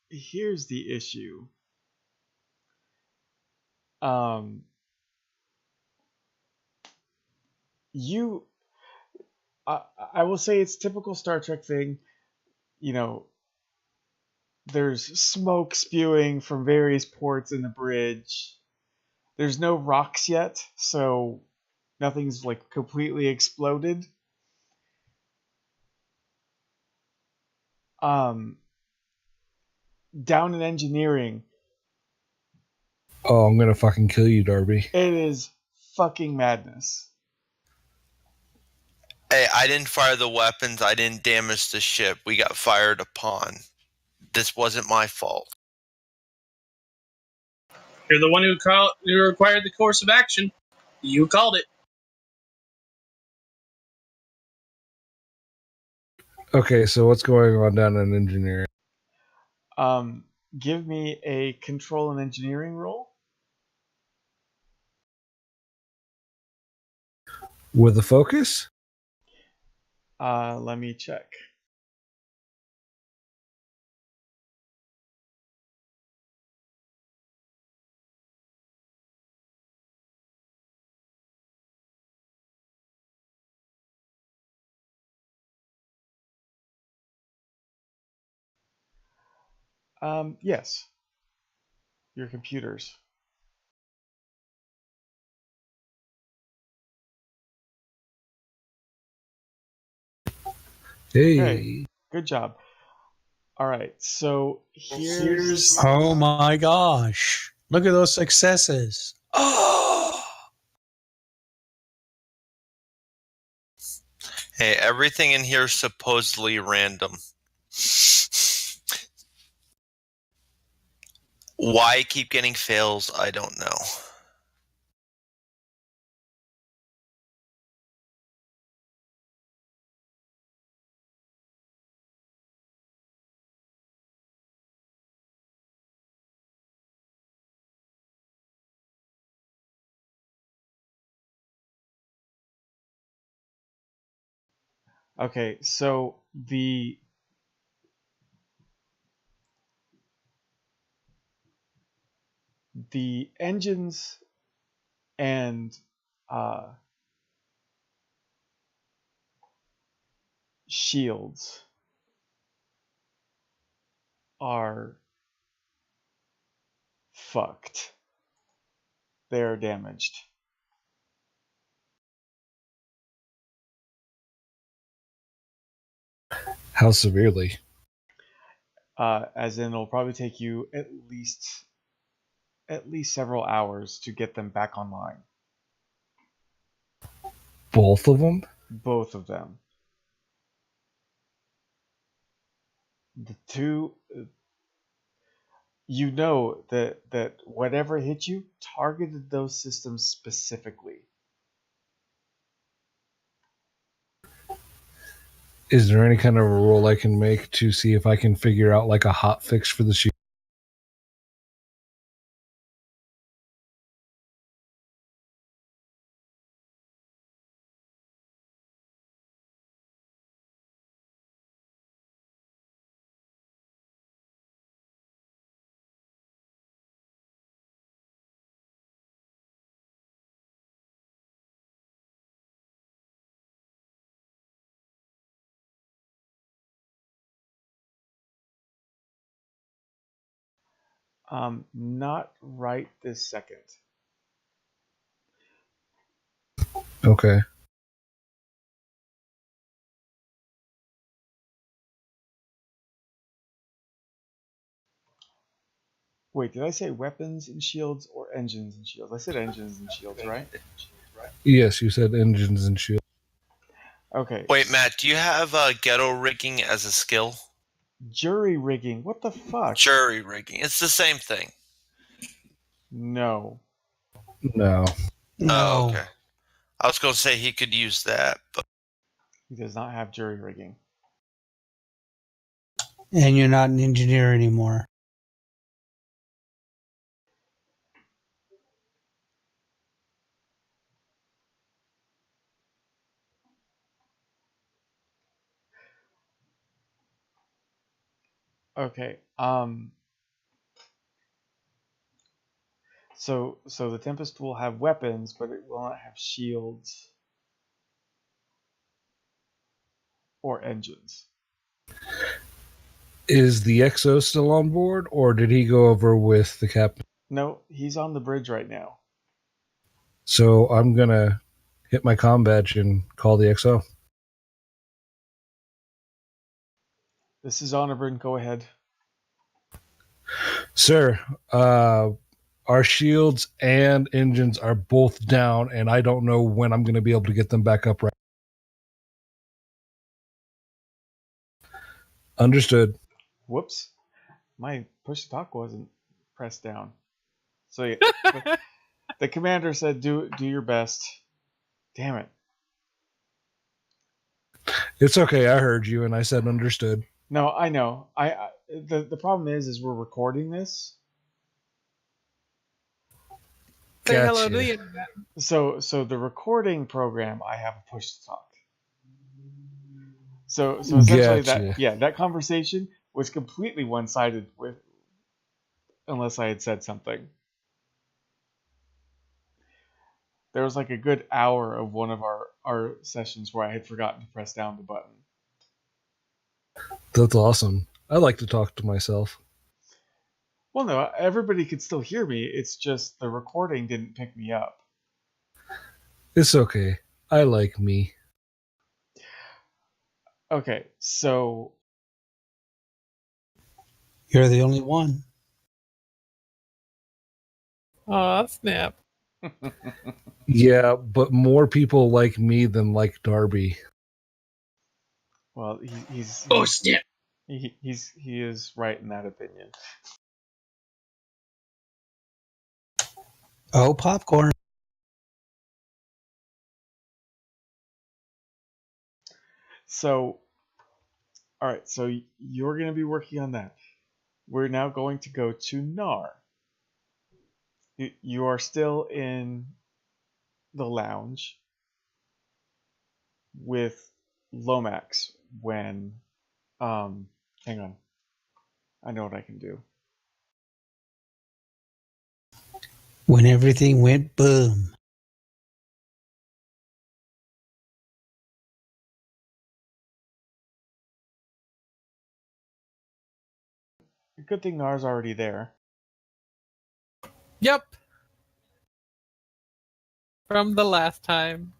here's the issue. You, I will say it's typical Star Trek thing. You know, there's smoke spewing from various ports in the bridge. There's no rocks yet, so nothing's like completely exploded. Down in engineering, Oh, I'm gonna fucking kill you, Darby. it is fucking madness. Hey, I didn't fire the weapons. I didn't damage the ship. We got fired upon. This wasn't my fault. You're the one who required the course of action. You called it. Okay, so what's going on down in engineering? Give me a control and engineering roll. With a focus? Let me check. Yes. Your computers. Hey. Okay. Good job. All right, so here's Oh my gosh. Look at those successes. Oh. Hey, everything in here is supposedly random. Why I keep getting fails, I don't know. okay, so the engines and shields are fucked. They are damaged. How severely? As in, it'll probably take you at least several hours to get them back online. Both of them? Both of them. The two, you know that whatever hit you targeted those systems specifically. Is there any kind of a roll I can make to see if I can figure out like a hot fix for the shield? Not right this second. Okay. Wait, did I say weapons and shields or engines and shields? I said engines and shields, right? Yes, you said engines and shield. Okay. Wait, Matt, do you have ghetto rigging as a skill? Jury rigging. What the fuck? Jury rigging. It's the same thing. No. No. No. Oh, okay. I was going to say he could use that, but He does not have jury rigging. And you're not an engineer anymore. Okay. So the Tempest will have weapons, but it will not have shields or engines. Is the XO still on board, or did he go over with the captain? No, he's on the bridge right now. So I'm gonna hit my comm badge and call the XO. This is Honorburn. Go ahead. Sir, our shields and engines are both down, and I don't know when I'm going to be able to get them back up right. Understood. Whoops. My push to talk wasn't pressed down. So yeah, the commander said, "Do your best." Damn it. It's okay. I heard you, and I said understood. No, I know. The problem is we're recording this. Say hello to Gotcha. the internet. So the recording program, I have a push to talk. So essentially Gotcha. that conversation was completely one sided with unless I had said something. There was like a good hour of one of our sessions where I had forgotten to press down the button. That's awesome. I like to talk to myself. Well, no, everybody could still hear me. It's just the recording didn't pick me up. It's okay. I like me. Okay, so You're the only one. Oh, snap. Yeah, but more people like me than like Darby. well, he's Oh snap! he is right in that opinion. Oh, popcorn. So, all right, so you're going to be working on that. We're now going to go to Nar. You are still in the lounge with Lomax when hang on. I know what I can do. When everything went boom. Good thing Nar's already there. Yep. From the last time.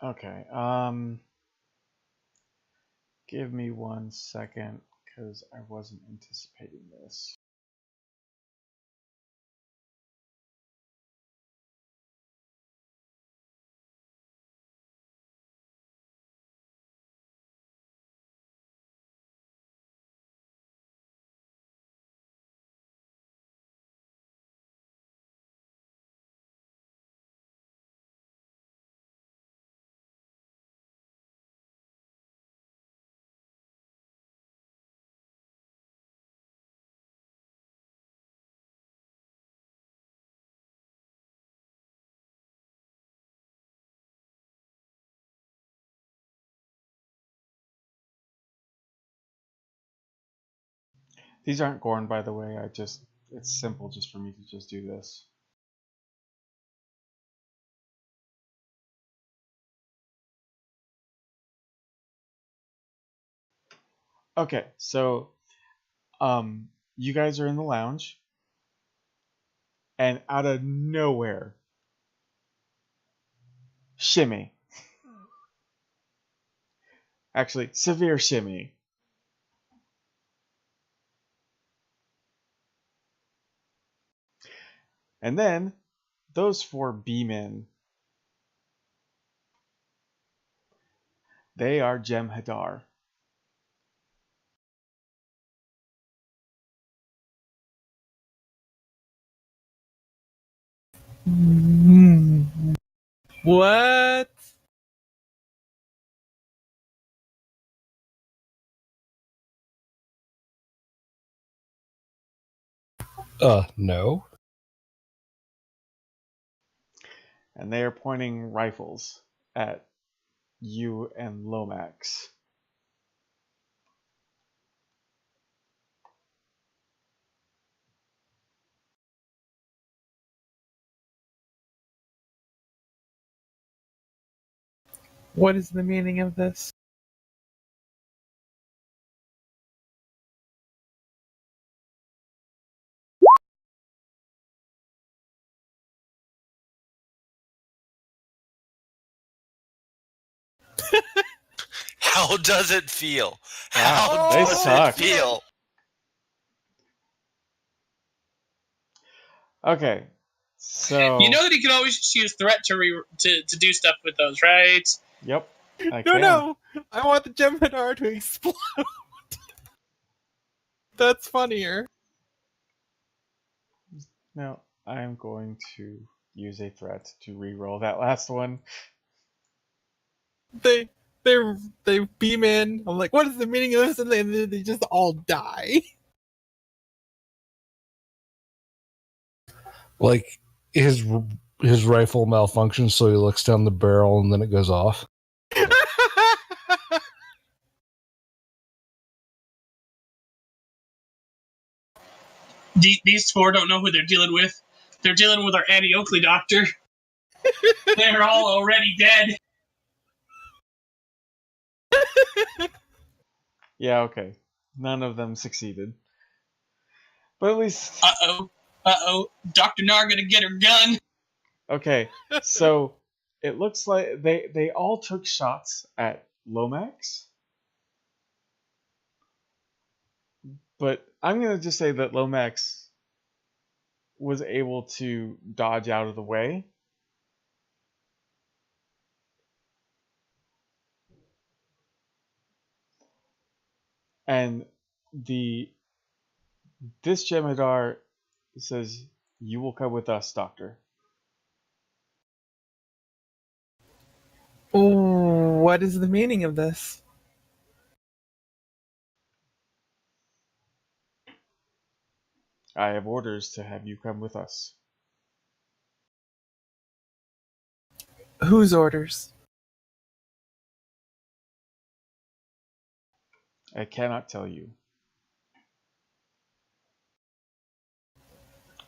Okay. Give me 1 second because I wasn't anticipating this. These aren't Gorn, by the way. It's simple just for me to just do this. Okay, so you guys are in the lounge, and out of nowhere, shimmy. Actually, severe shimmy. And then those four B-men, they are Jem'Hadar. What? No. And they are pointing rifles at you and Lomax. What is the meaning of this? How does it feel? Wow, How they does suck. it feel? Okay, so You know that he can always just use threat to do stuff with those, right? yep, I No, can. no! I want the Jem'Hadar to explode. That's funnier. Now I'm going to use a threat to re-roll that last one. They they beam in. I'm like, what is the meaning of this? And then they just all die. Like his rifle malfunctions, so he looks down the barrel and then it goes off. These four don't know who they're dealing with. They're dealing with our Annie Oakley doctor. They're all already dead. Yeah, okay. None of them succeeded. But at least... Uh-oh. Dr. Nar gonna get her gun. Okay, so it looks like they all took shots at Lomax. But I'm going to just say that Lomax was able to dodge out of the way. And this Jem'Hadar says, "You will come with us, Doctor." What is the meaning of this? I have orders to have you come with us. Whose orders? I cannot tell you.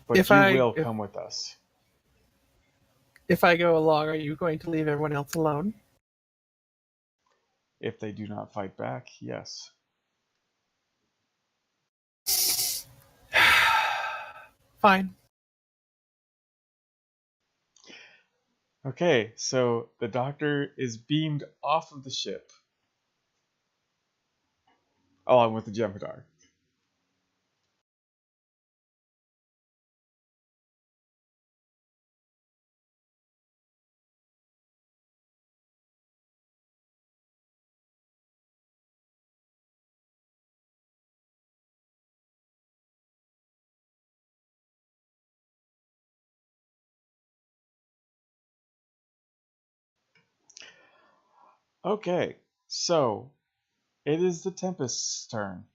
But If you I- will if- come with us. If I go along, are you going to leave everyone else alone? If they do not fight back, yes. Fine. Okay, so the Doctor is beamed off of the ship, along with the Jem'Hadar. Okay, so it is the Tempest's turn.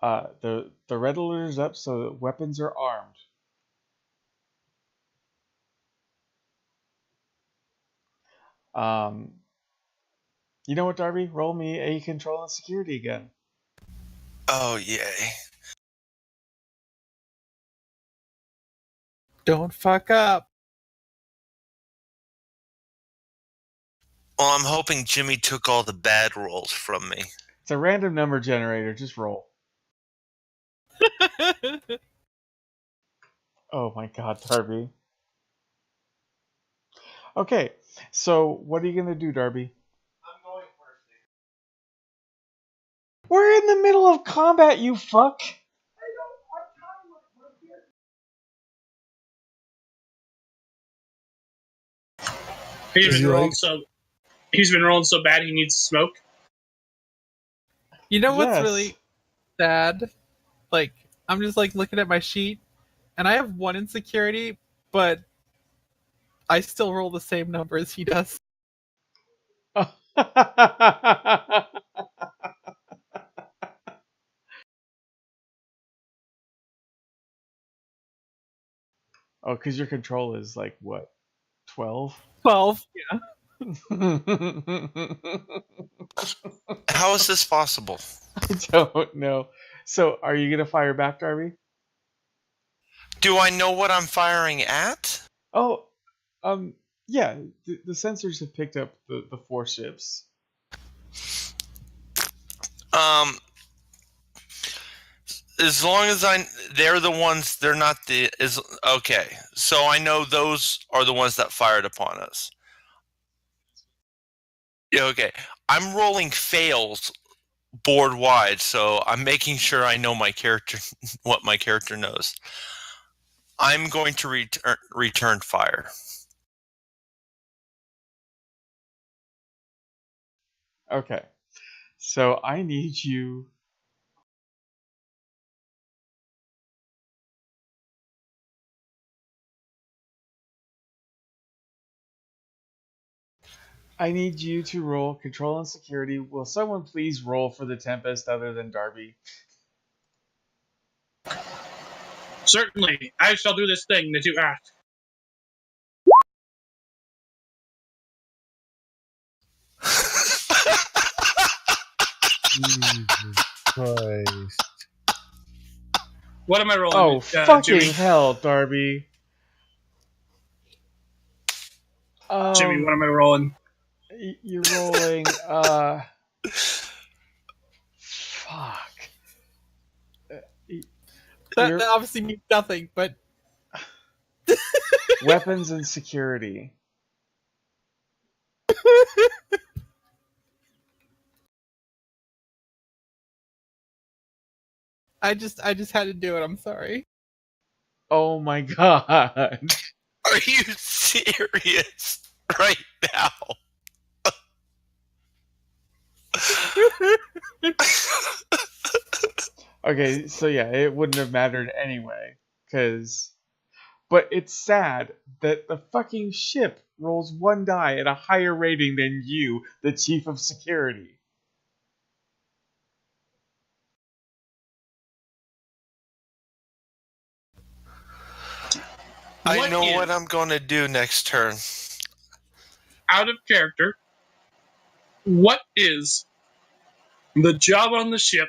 The red alert is up, so the weapons are armed. You know what, Darby? Roll me a control and security again. Oh, yay. Don't fuck up. Well, I'm hoping Jimmy took all the bad rolls from me. It's a random number generator. Just roll. Oh my god, Darby. Okay, so what are you going to do, Darby? I'm going first. We're in the middle of combat, you fuck! He's been rolling so bad he needs smoke. You know what's Yes. really sad? Like, I'm just like looking at my sheet, and I have 1 in security, but I still roll the same number as he does. Oh, because your control is like what? 12? 12. Yeah. How is this possible? I don't know. So, are you gonna fire back, Darby? Do I know what I'm firing at? Oh, yeah. The sensors have picked up the 4 ships. As long as they're the ones, they're not the, okay. So I know those are the ones that fired upon us. Yeah, okay. I'm rolling fails board wide, so I'm making sure I know my character, what my character knows. I'm going to return fire. Okay. So I need you. I need you to roll control and security. Will someone please roll for the Tempest other than Darby? Certainly, I shall do this thing that you asked. Jesus Christ. What am I rolling? Oh, fucking Jimmy? hell, Darby. Jimmy, what am I rolling? You're rolling, fuck. That obviously means nothing, but Weapons and security. I just had to do it. I'm sorry. Oh my god. Are you serious right now? Okay, so yeah, it wouldn't have mattered anyway, but it's sad that the fucking ship rolls one die at a higher rating than you, the chief of security. I know what I'm going to do next turn. Out of character, what is the job on the ship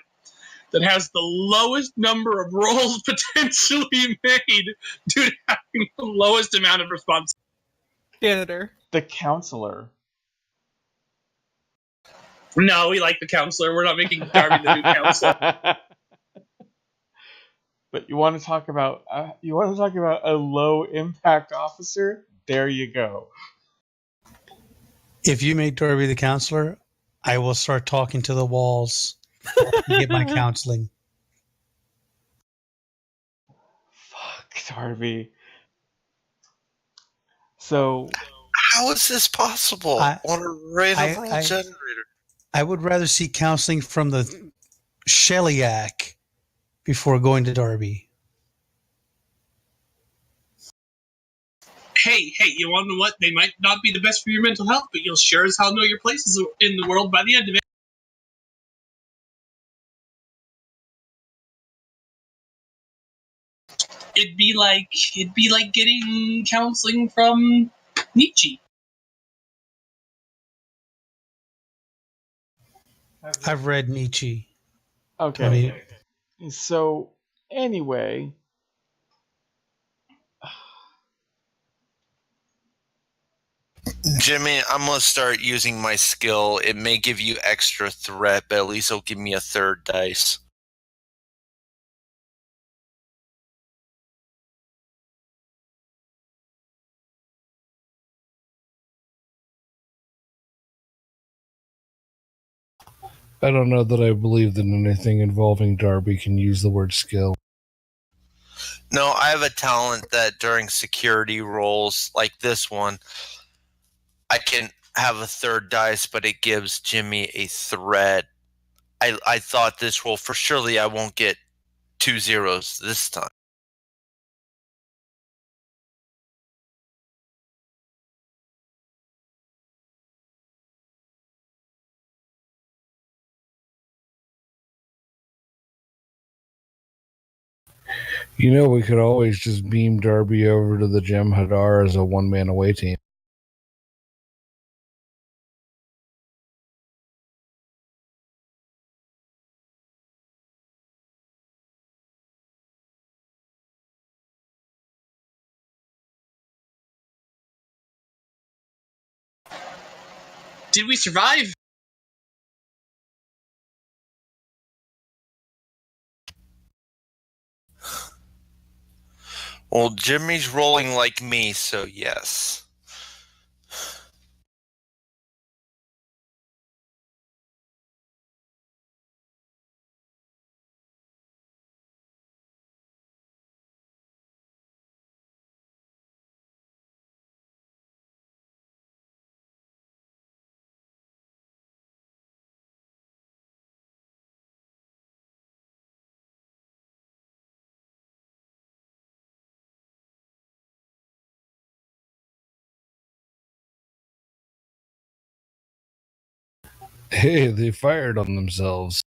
that has the lowest number of rolls potentially made due to having the lowest amount of response? Janitor. The counselor. No, we like the counselor. We're not making Darby the new counselor. But you want to talk about a low impact officer? There you go. If you make Darby the counselor, I will start talking to the walls to get my counseling. Fuck, Darby. So How is this possible on a random roll generator? I would rather see counseling from the Shellyak before going to Darby. Hey, you want to know what? They might not be the best for your mental health, but you'll sure as hell know your places in the world by the end of it. It'd be like getting counseling from Nietzsche. I've read Nietzsche. okay. So anyway, Jimmy, I'm going to start using my skill. It may give you extra threat, but at least it'll give me a third dice. I don't know that I believe that anything involving Darby can use the word skill. No, I have a talent that during security rolls like this one, I can have a third dice, but it gives Jimmy a threat. I thought this roll, for surely I won't get 2 zeros this time. You know, we could always just beam Darby over to the Jem'Hadar as a one-man away team. Did we survive? Well, Jimmy's rolling like me, so yes. Hey, they fired on themselves.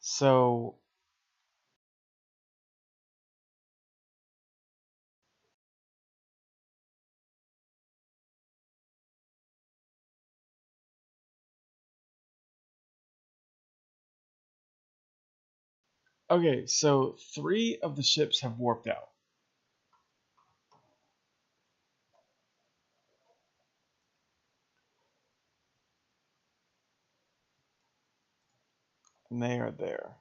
So, okay, so 3 of the ships have warped out. And they are there.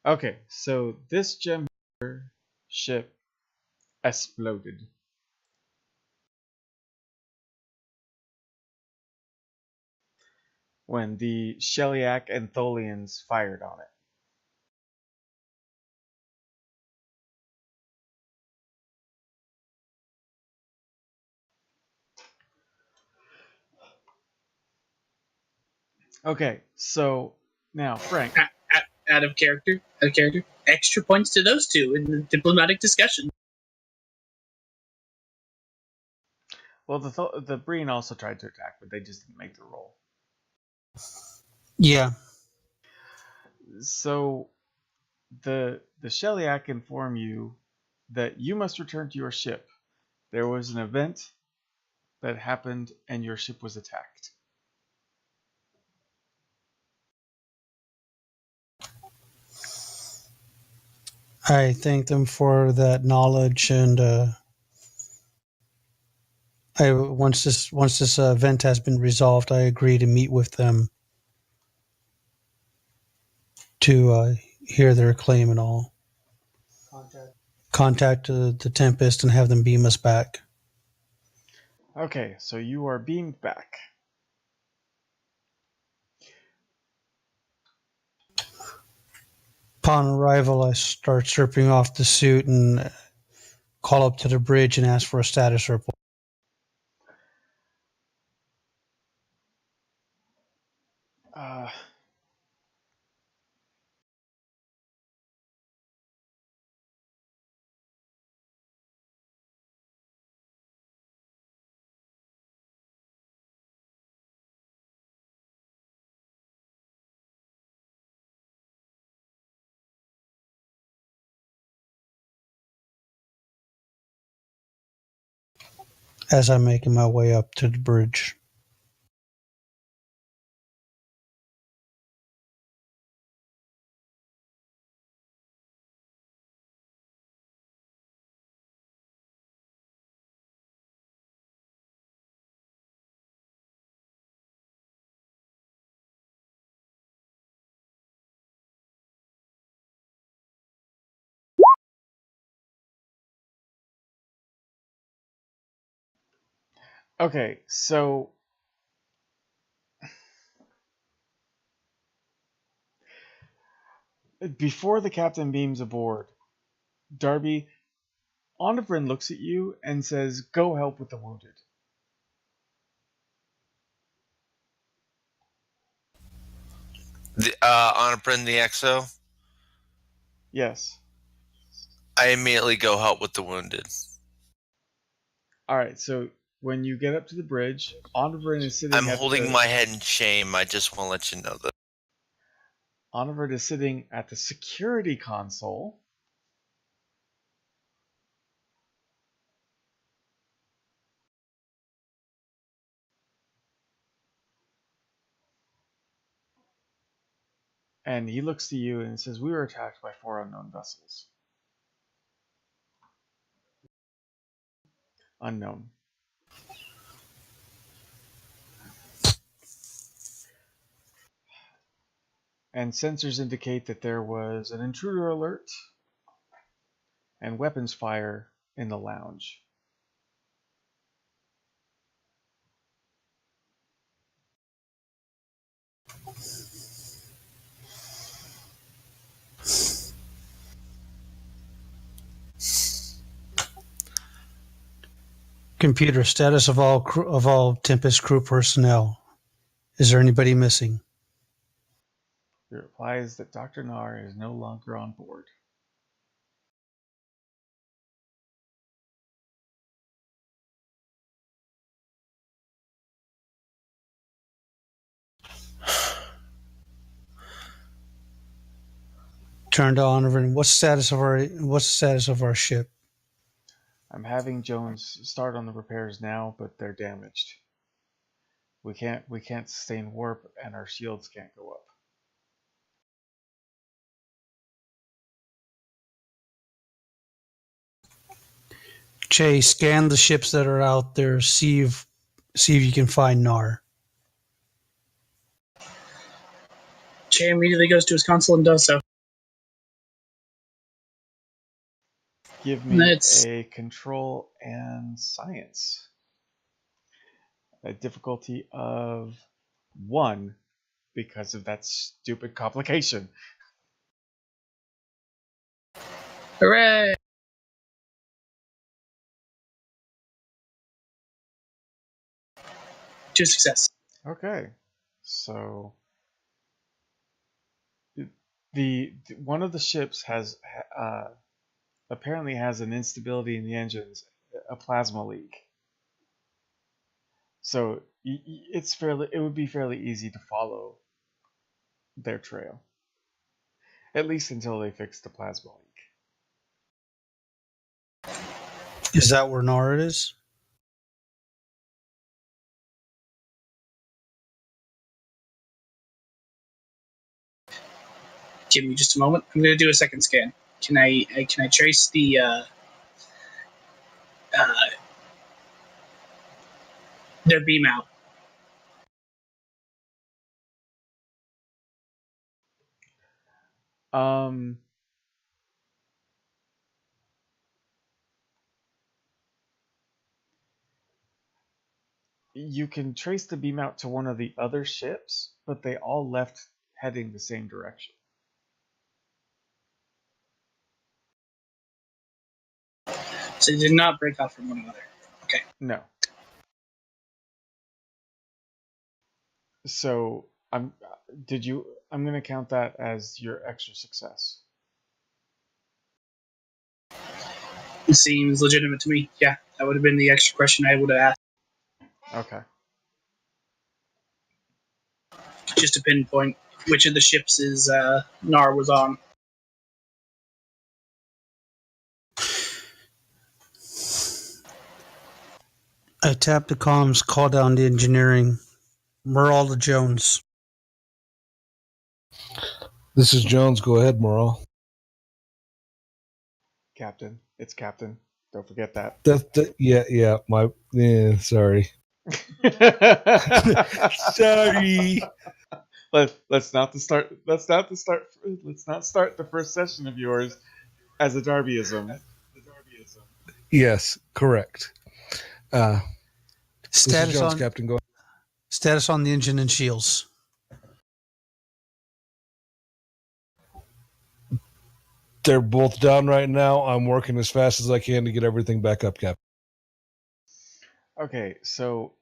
Okay, so this gem ship exploded. When the Sheliak and Tholians fired on it. Okay, so now Frank. Out of character. Out of character. Extra points to those two in the diplomatic discussion. Well, the Breen also tried to attack, but they just didn't make the roll. Yeah. So the Sheliak inform you that you must return to your ship. There was an event that happened, and your ship was attacked. I thank them for that knowledge, and once this event has been resolved, I agree to meet with them to hear their claim and all. Contact the Tempest and have them beam us back. Okay, so you are beamed back. Upon arrival, I start stripping off the suit and call up to the bridge and ask for a status report. Uh, As I'm making my way up to the bridge. okay, so before the captain beams aboard, Darby, Onivrin looks at you and says, "Go help with the wounded." On a print the EXO, Yes. I immediately go help with the wounded. All right. So when you get up to the bridge, Onivrin is sitting. I'm holding my head in shame. I just want to let you know that. Onivrin is sitting at the security console. And he looks to you and says, "We were attacked by 4 unknown vessels." Unknown. And sensors indicate that there was an intruder alert and weapons fire in the lounge. Computer, status of all Tempest crew personnel. Is there anybody missing? It replies that Dr. Nar is no longer on board. Turn to Onivrin. What's the status of our ship? I'm having Jones start on the repairs now, but they're damaged. We can't sustain warp, and our shields can't go up. Jay, scan the ships that are out there. See if you can find Nar. Jay immediately goes to his console and does so. Give me That's a control and science. A difficulty of 1 because of that stupid complication. hooray! To success. Okay, so the one of the ships has apparently has an instability in the engines, a plasma leak. So it would be fairly easy to follow their trail, at least until they fix the plasma leak. Is that where Nar is? Give me just a moment. I'm going to do a second scan. Can I trace the beam out? You can trace the beam out to one of the other ships, but they all left heading the same direction. So they did not break off from one another. Okay. No. So I'm going to count that as your extra success. It seems legitimate to me. Yeah, that would have been the extra question I would have asked, Okay. just to pinpoint which of the ships is Nar was on. I tap the comms, call down to engineering. Merle Jones. This is Jones. Go ahead, Morale. Captain. It's Captain. Don't forget that. Sorry. Sorry. Let's not start the first session of yours as a Darbyism. Yes, correct. This is Status Jones, on Captain. Go ahead. status on the engine and shields. They're both down right now. I'm working as fast as I can to get everything back up, Captain. Okay, so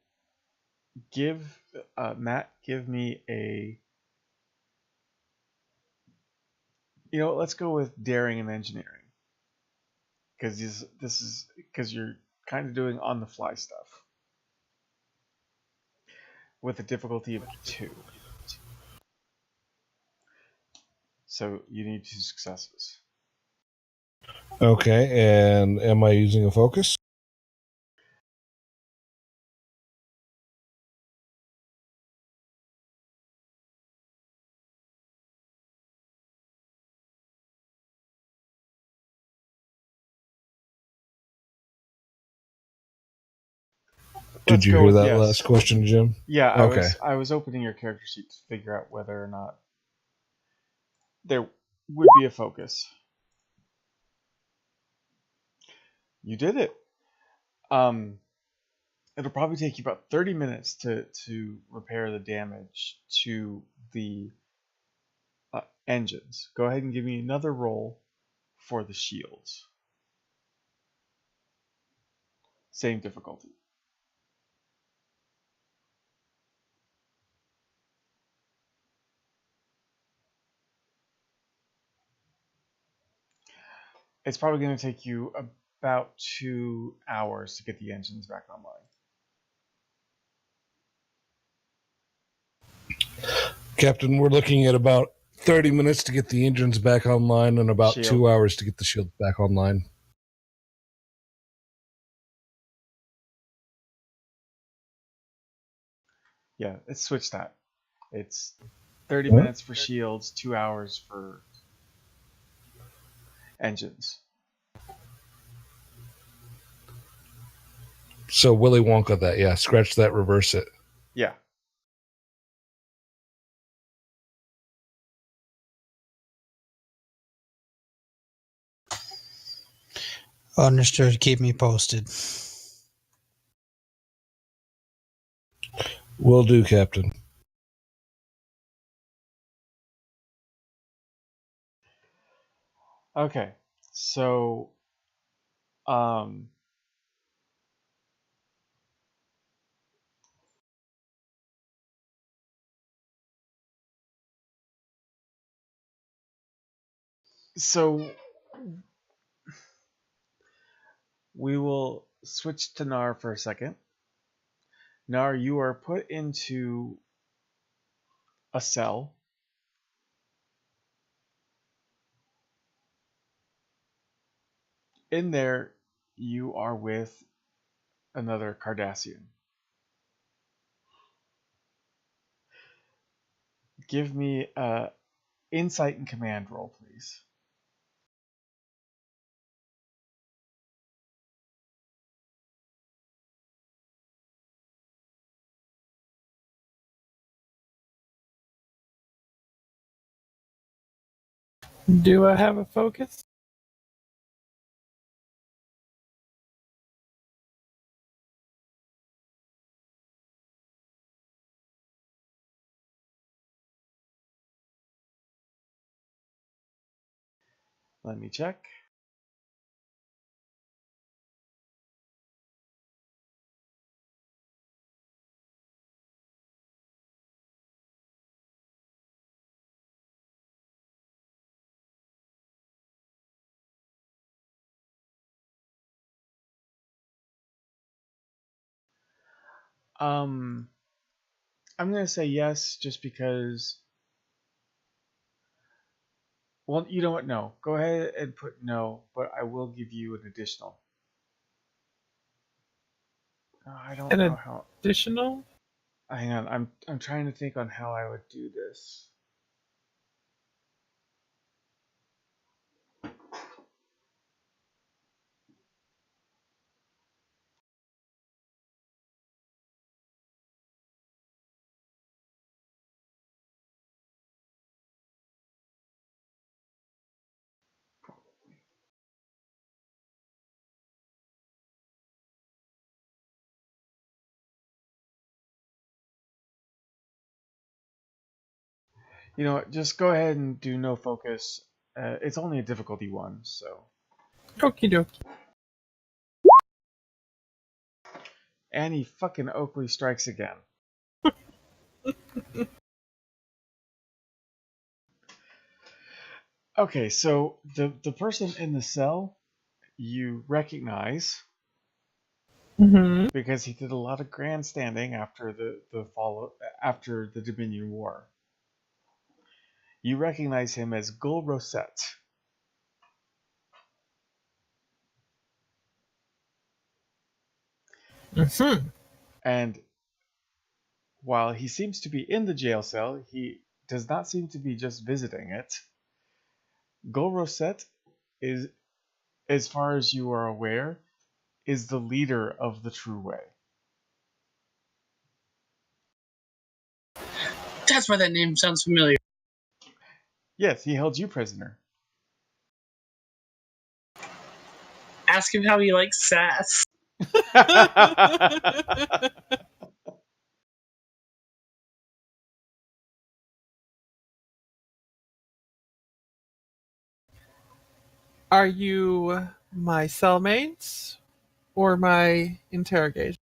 Matt, give me a. Let's go with daring and engineering, because this is because you're kind of doing on the fly stuff with a difficulty of 2. So you need 2 successes. Okay, and am I using a focus? Did Let's you go hear with that yes. last question, Jim? Yeah, Okay. I was opening your character sheet to figure out whether or not there would be a focus. You did it. It'll probably take you about 30 minutes to repair the damage to the engines. Go ahead and give me another roll for the shields. Same difficulty. It's probably going to take you about 2 hours to get the engines back online. Captain, we're looking at about 30 minutes to get the engines back online and about Shield. 2 hours to get the shield back online. Yeah, let's switch that. It's 30 minutes for shields, 2 hours for engines. So Willy Wonka that, yeah. Scratch that, reverse it. Yeah. Understood. Keep me posted. Will do, Captain. Okay. So so we will switch to Nar for a second. Nar, you are put into a cell. In there, you are with another Cardassian. Give me a insight and command roll, please. Do I have a focus? Let me check. I'm gonna say yes, just because. Well, you know what? No. Go ahead and put no, but I will give you an additional. I don't know An how. additional? Hang on, I'm trying to think on how I would do this. You know what? Just go ahead and do no focus. It's only a difficulty 1, so. Okie dokie. And he fucking Oakley strikes again. Okay, so the person in the cell you recognize Mm-hmm. because he did a lot of grandstanding after after the Dominion War. You recognize him as Gul Rosette. Mm-hmm. And while he seems to be in the jail cell, he does not seem to be just visiting it. Gul Rosette is, as far as you are aware, is the leader of the True Way. That's why that name sounds familiar. Yes, he held you prisoner. Ask him how he likes sass. Are you my cellmates or my interrogator?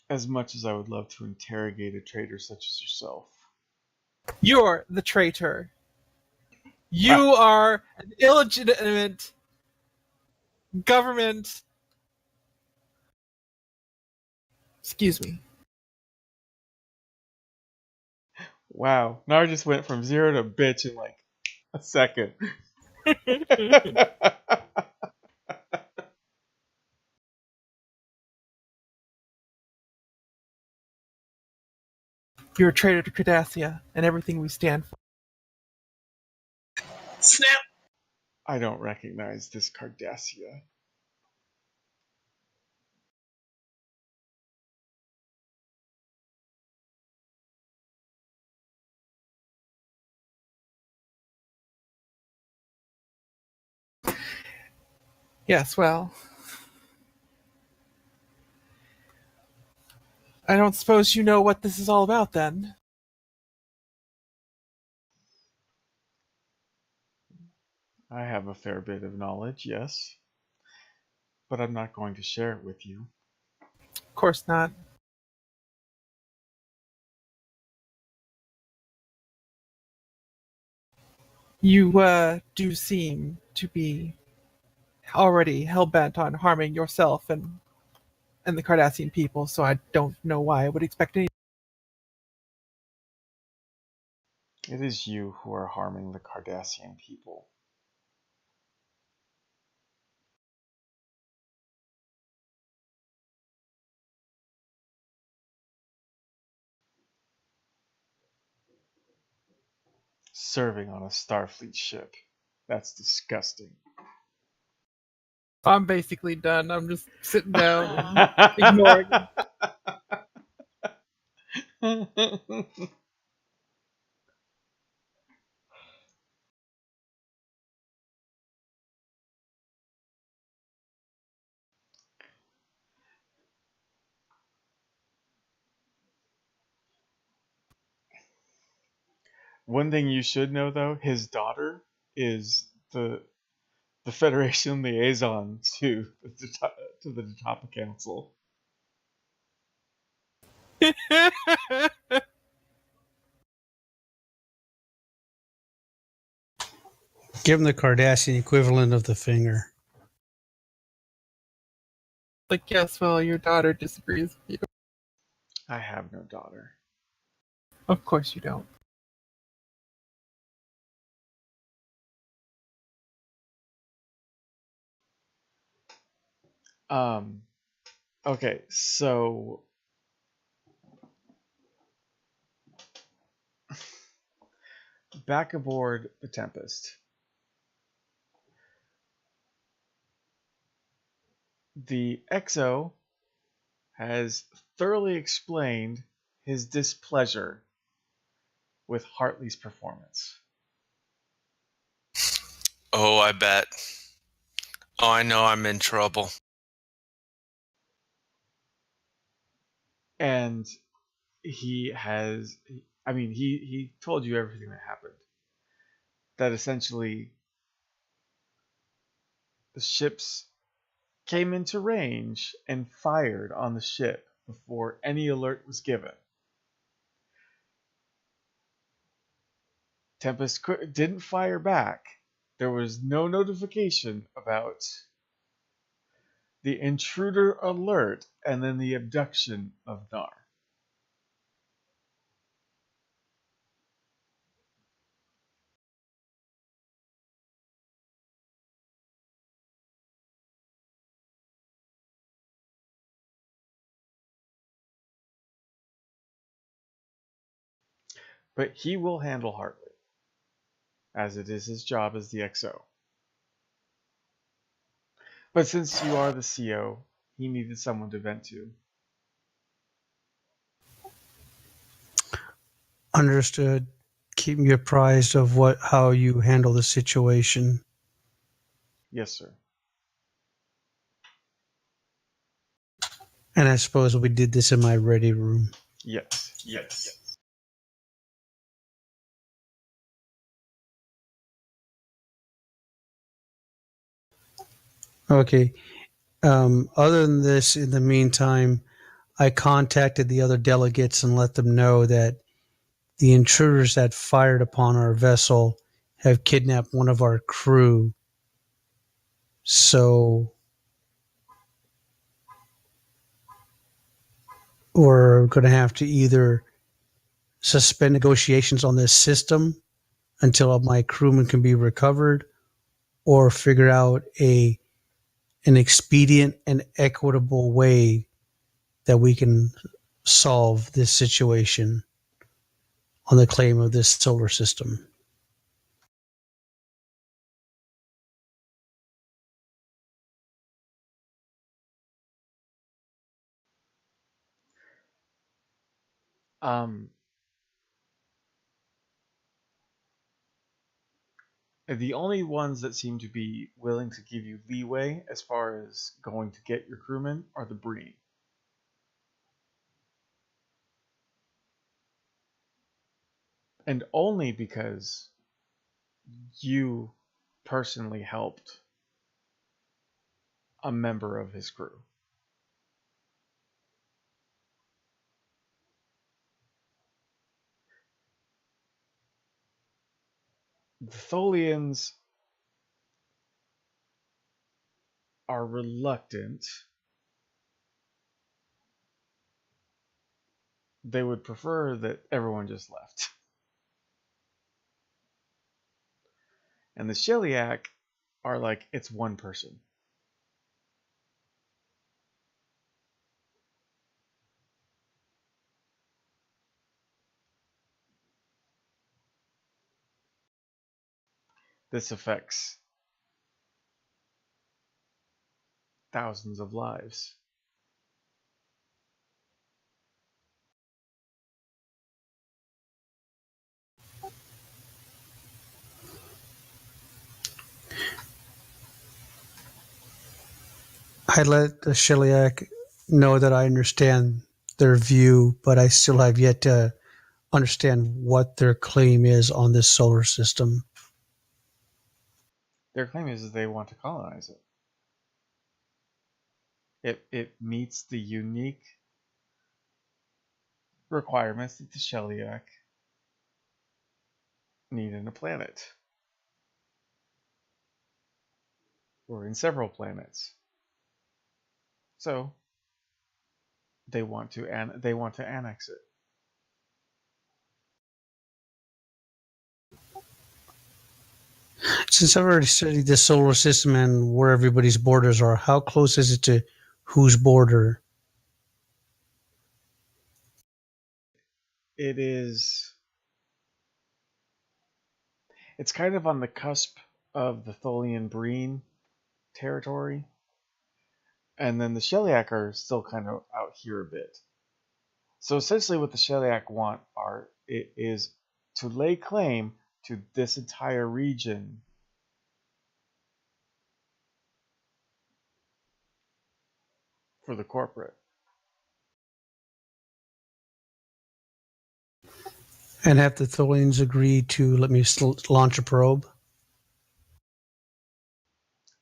As much as I would love to interrogate a traitor such as yourself. You're the traitor. You are an illegitimate government. Excuse me. Wow, Nar just went from 0 to bitch in like a second. You're a traitor to Cardassia and everything we stand for. Snap. I don't recognize this Cardassia. Yes, well, I don't suppose you know what this is all about then. I have a fair bit of knowledge, yes, but I'm not going to share it with you. Of course not. You do seem to be already hell-bent on harming yourself and the Cardassian people, so I don't know why I would expect any. It is you who are harming the Cardassian people. Serving on a Starfleet ship. That's disgusting. I'm basically done. I'm just sitting down and ignoring them. One thing you should know, though, his daughter is the Federation liaison to the Detapa Council. Give him the Cardassian equivalent of the finger. Like, yes, well, your daughter disagrees with you. I have no daughter. Of course you don't. Okay, so back aboard the Tempest. The XO has thoroughly explained his displeasure with Hartley's performance. Oh, I bet. Oh, I know I'm in trouble. And he told you everything that happened. That essentially the ships came into range and fired on the ship before any alert was given. Tempest didn't fire back. There was no notification about the intruder alert and then the abduction of Nar. But he will handle Hartley, as it is his job as the XO. But since you are the CO, he needed someone to vent to. Understood. Keep me apprised of how you handle the situation. Yes, sir. And I suppose we did this in my ready room. Yes. Yes. Okay. Other than this, in the meantime, I contacted the other delegates and let them know that the intruders that fired upon our vessel have kidnapped one of our crew. So we're going to have to either suspend negotiations on this system until my crewmen can be recovered, or figure out an expedient and equitable way that we can solve this situation on the claim of this solar system. Um, the only ones that seem to be willing to give you leeway as far as going to get your crewmen are the Breen. And only because you personally helped a member of his crew. The Tholians are reluctant. They would prefer that everyone just left. And the Sheliak are like, it's one person. This affects thousands of lives. I let the Shiliak know that I understand their view, but I still have yet to understand what their claim is on this solar system. Their claim is that they want to colonize it. It meets the unique requirements that the Sheliak need in a planet. or in several planets. So they want to annex it. Since I've already studied the solar system and where everybody's borders are, how close is it to whose border? It's kind of on the cusp of the Tholian Breen territory, and then the Sheliak are still kind of out here a bit. So essentially, what the Sheliak want is to lay claim to this entire region for the corporate. And have the Tholians agreed to let me launch a probe?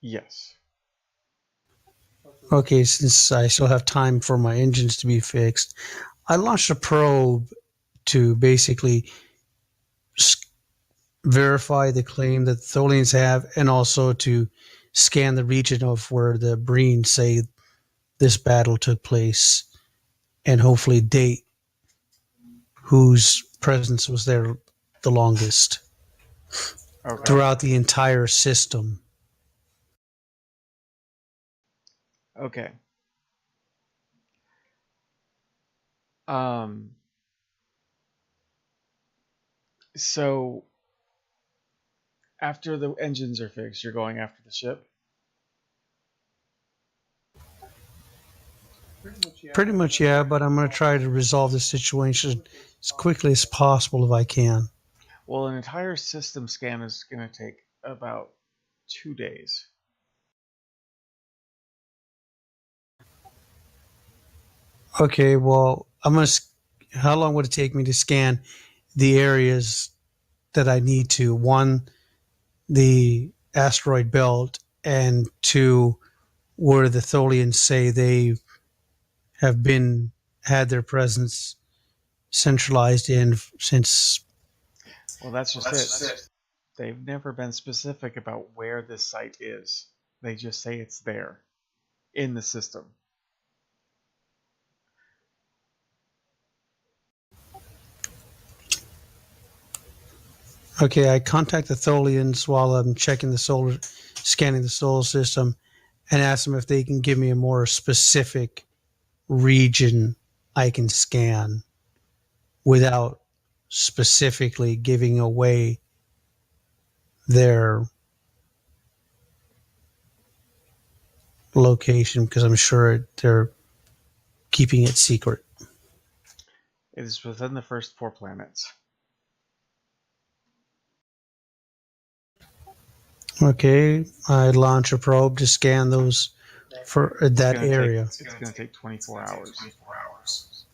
Yes. Okay, since I still have time for my engines to be fixed, I launched a probe to basically verify the claim that the Tholians have, and also to scan the region of where the Breen say this battle took place, and hopefully date whose presence was there the longest throughout the entire system. Okay. So after the engines are fixed, you're going after the ship? Pretty much, yeah, but I'm going to try to resolve this situation as quickly as possible if I can. Well, an entire system scan is going to take about 2 days. Okay, well, how long would it take me to scan the areas that I need to? One, the asteroid belt, and two, where the Tholians say they have had their presence centralized in since. Well, that's just it. They've never been specific about where this site is. They just say it's there in the system. Okay, I contact the Tholians while I'm scanning the solar system, and ask them if they can give me a more specific region I can scan without specifically giving away their location, because I'm sure they're keeping it secret. It is within the first 4 planets. Okay, I launch a probe to scan those for that area. It's going to take 24 hours.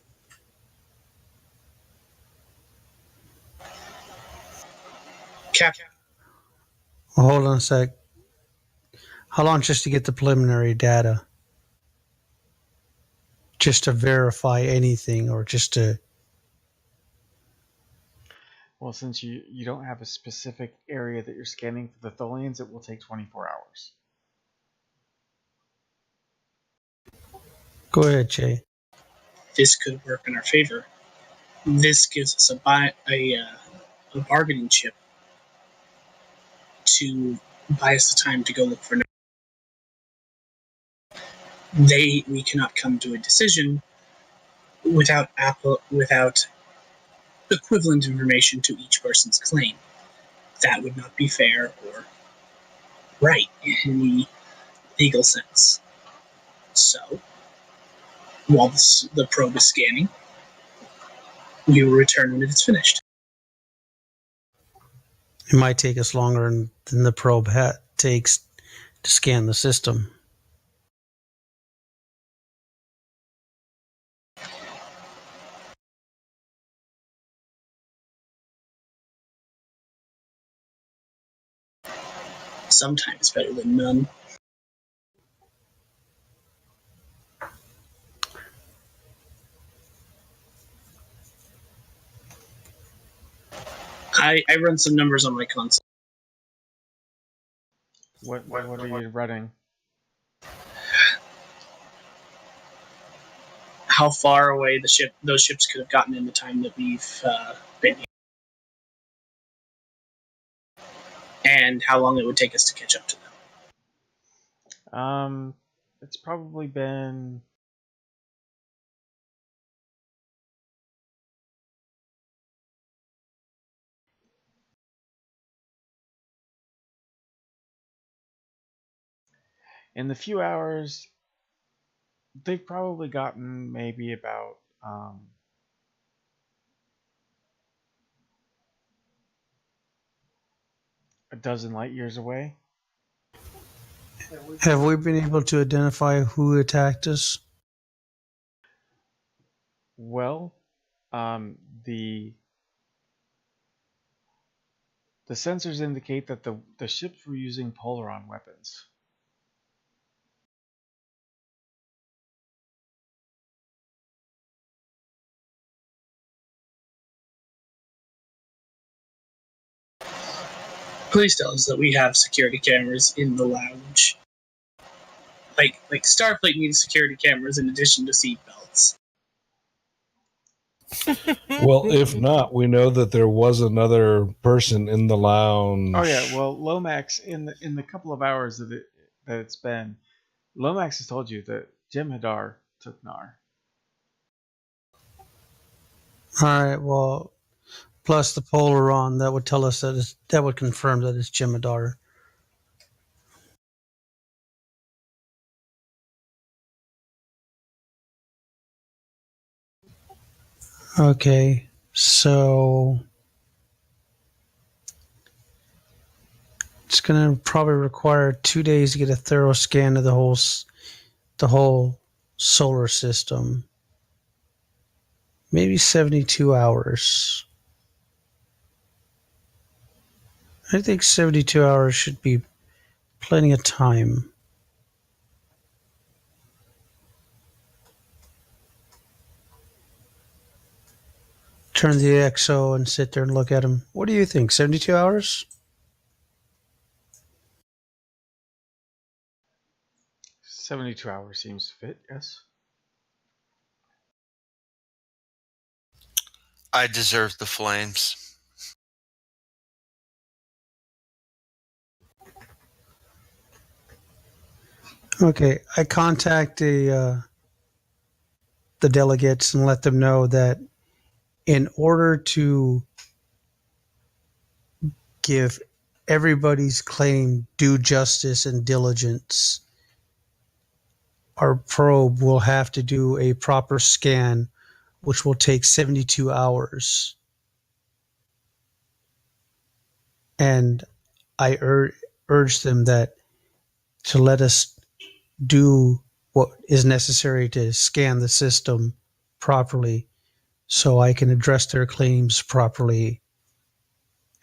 Captain, Hold on a sec. How long just to get the preliminary data? Just to verify anything, or just to... Well, since you don't have a specific area that you're scanning for the Tholians, it will take 24 hours. Go ahead, Jay. this could work in our favor. This gives us a bargaining chip to buy us the time to go look for. We cannot come to a decision without equivalent information to each person's claim. That would not be fair or right in the legal sense. So, while the probe is scanning, we will return when it is finished. It might take us longer than the probe takes to scan the system. Sometimes better than none. I run some numbers on my console. What are you running? How far away those ships could have gotten in the time that we've been here, and how long it would take us to catch up to them. It's probably been in the few hours. They've probably gotten maybe about a dozen light years away. Have we been able to identify who attacked us? Well, the sensors indicate that the ships were using polaron weapons. Please tell us that we have security cameras in the lounge. Like Starfleet needs security cameras in addition to seatbelts. Well, if not, we know that there was another person in the lounge. Oh yeah, well, Lomax in the couple of hours that it's been, Lomax has told you that Jim Hadar took Nar. All right. Well, plus the Polaron, that would tell us that would confirm that it's Jimadar. Okay, so it's going to probably require 2 days to get a thorough scan of the whole solar system. Maybe 72 hours. I think 72 hours should be plenty of time. Turn the XO and sit there and look at him. What do you think? 72 hours? 72 hours seems to fit. Yes. I deserve the flames. Okay, I contact the delegates and let them know that in order to give everybody's claim due justice and diligence, our probe will have to do a proper scan, which will take 72 hours. And I urge them that to let us do what is necessary to scan the system properly so I can address their claims properly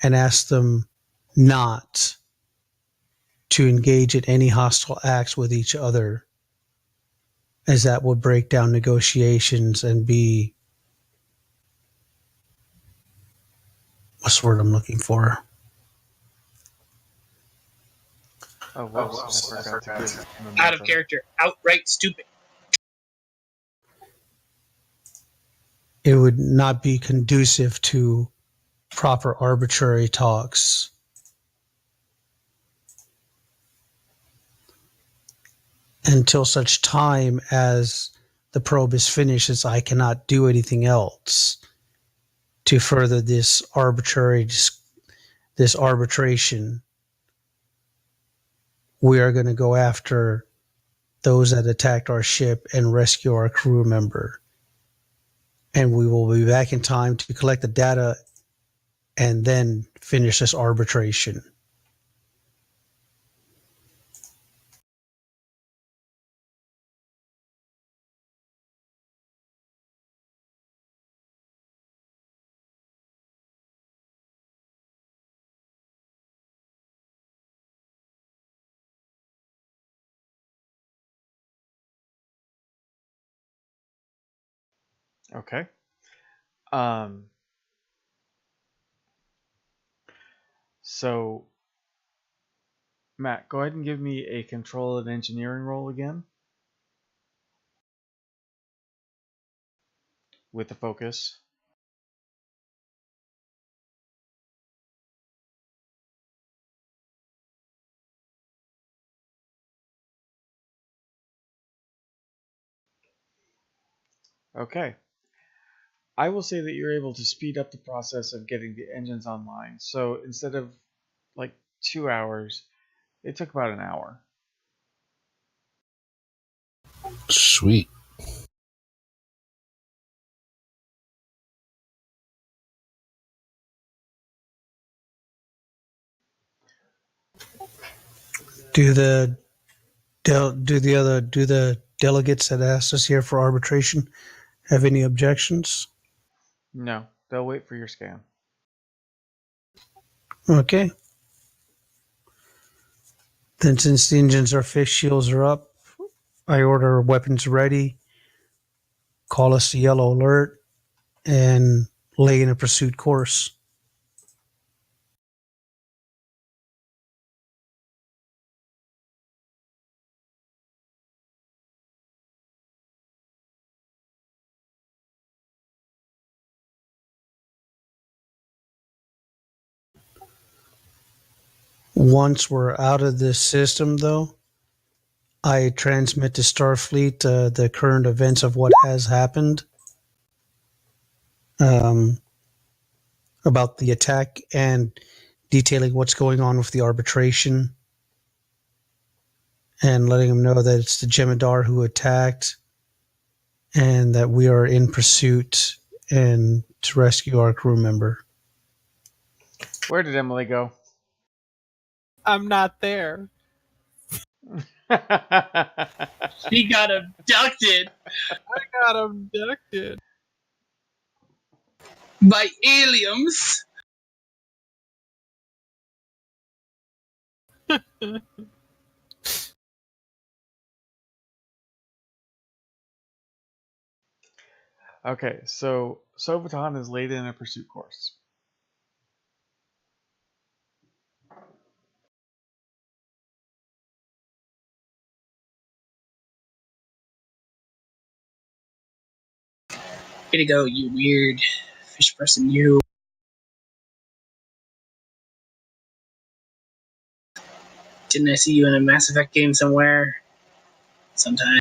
and ask them not to engage in any hostile acts with each other, as that would break down negotiations and be, what's the word I'm looking for? Oh, whoops! I forgot to give him a Out of number. character, outright stupid. It would not be conducive to proper arbitrary talks. Until such time as the probe is finished, as I cannot do anything else to further this arbitration. We are going to go after those that attacked our ship and rescue our crew member. And we will be back in time to collect the data and then finish this arbitration. Okay. So Matt, go ahead and give me a control and engineering roll again. With the focus. Okay. I will say that you're able to speed up the process of getting the engines online. So instead of like 2 hours, it took about an hour. Sweet. Do the delegates that asked us here for arbitration have any objections? No, they'll wait for your scan. Okay. Then since the engines are fixed, shields are up, I order weapons ready, call us the yellow alert, and lay in a pursuit course. Once we're out of this system, though, I transmit to Starfleet the current events of what has happened, about the attack and detailing what's going on with the arbitration, and letting them know that it's the Jemadar who attacked and that we are in pursuit and to rescue our crew member. Where did Emily go? I'm not there. He got abducted I got abducted. by aliens. Okay, so Sovaton is laid in a pursuit course. Way to go, you weird fish person, you. Didn't I see you in a Mass Effect game somewhere? Sometime.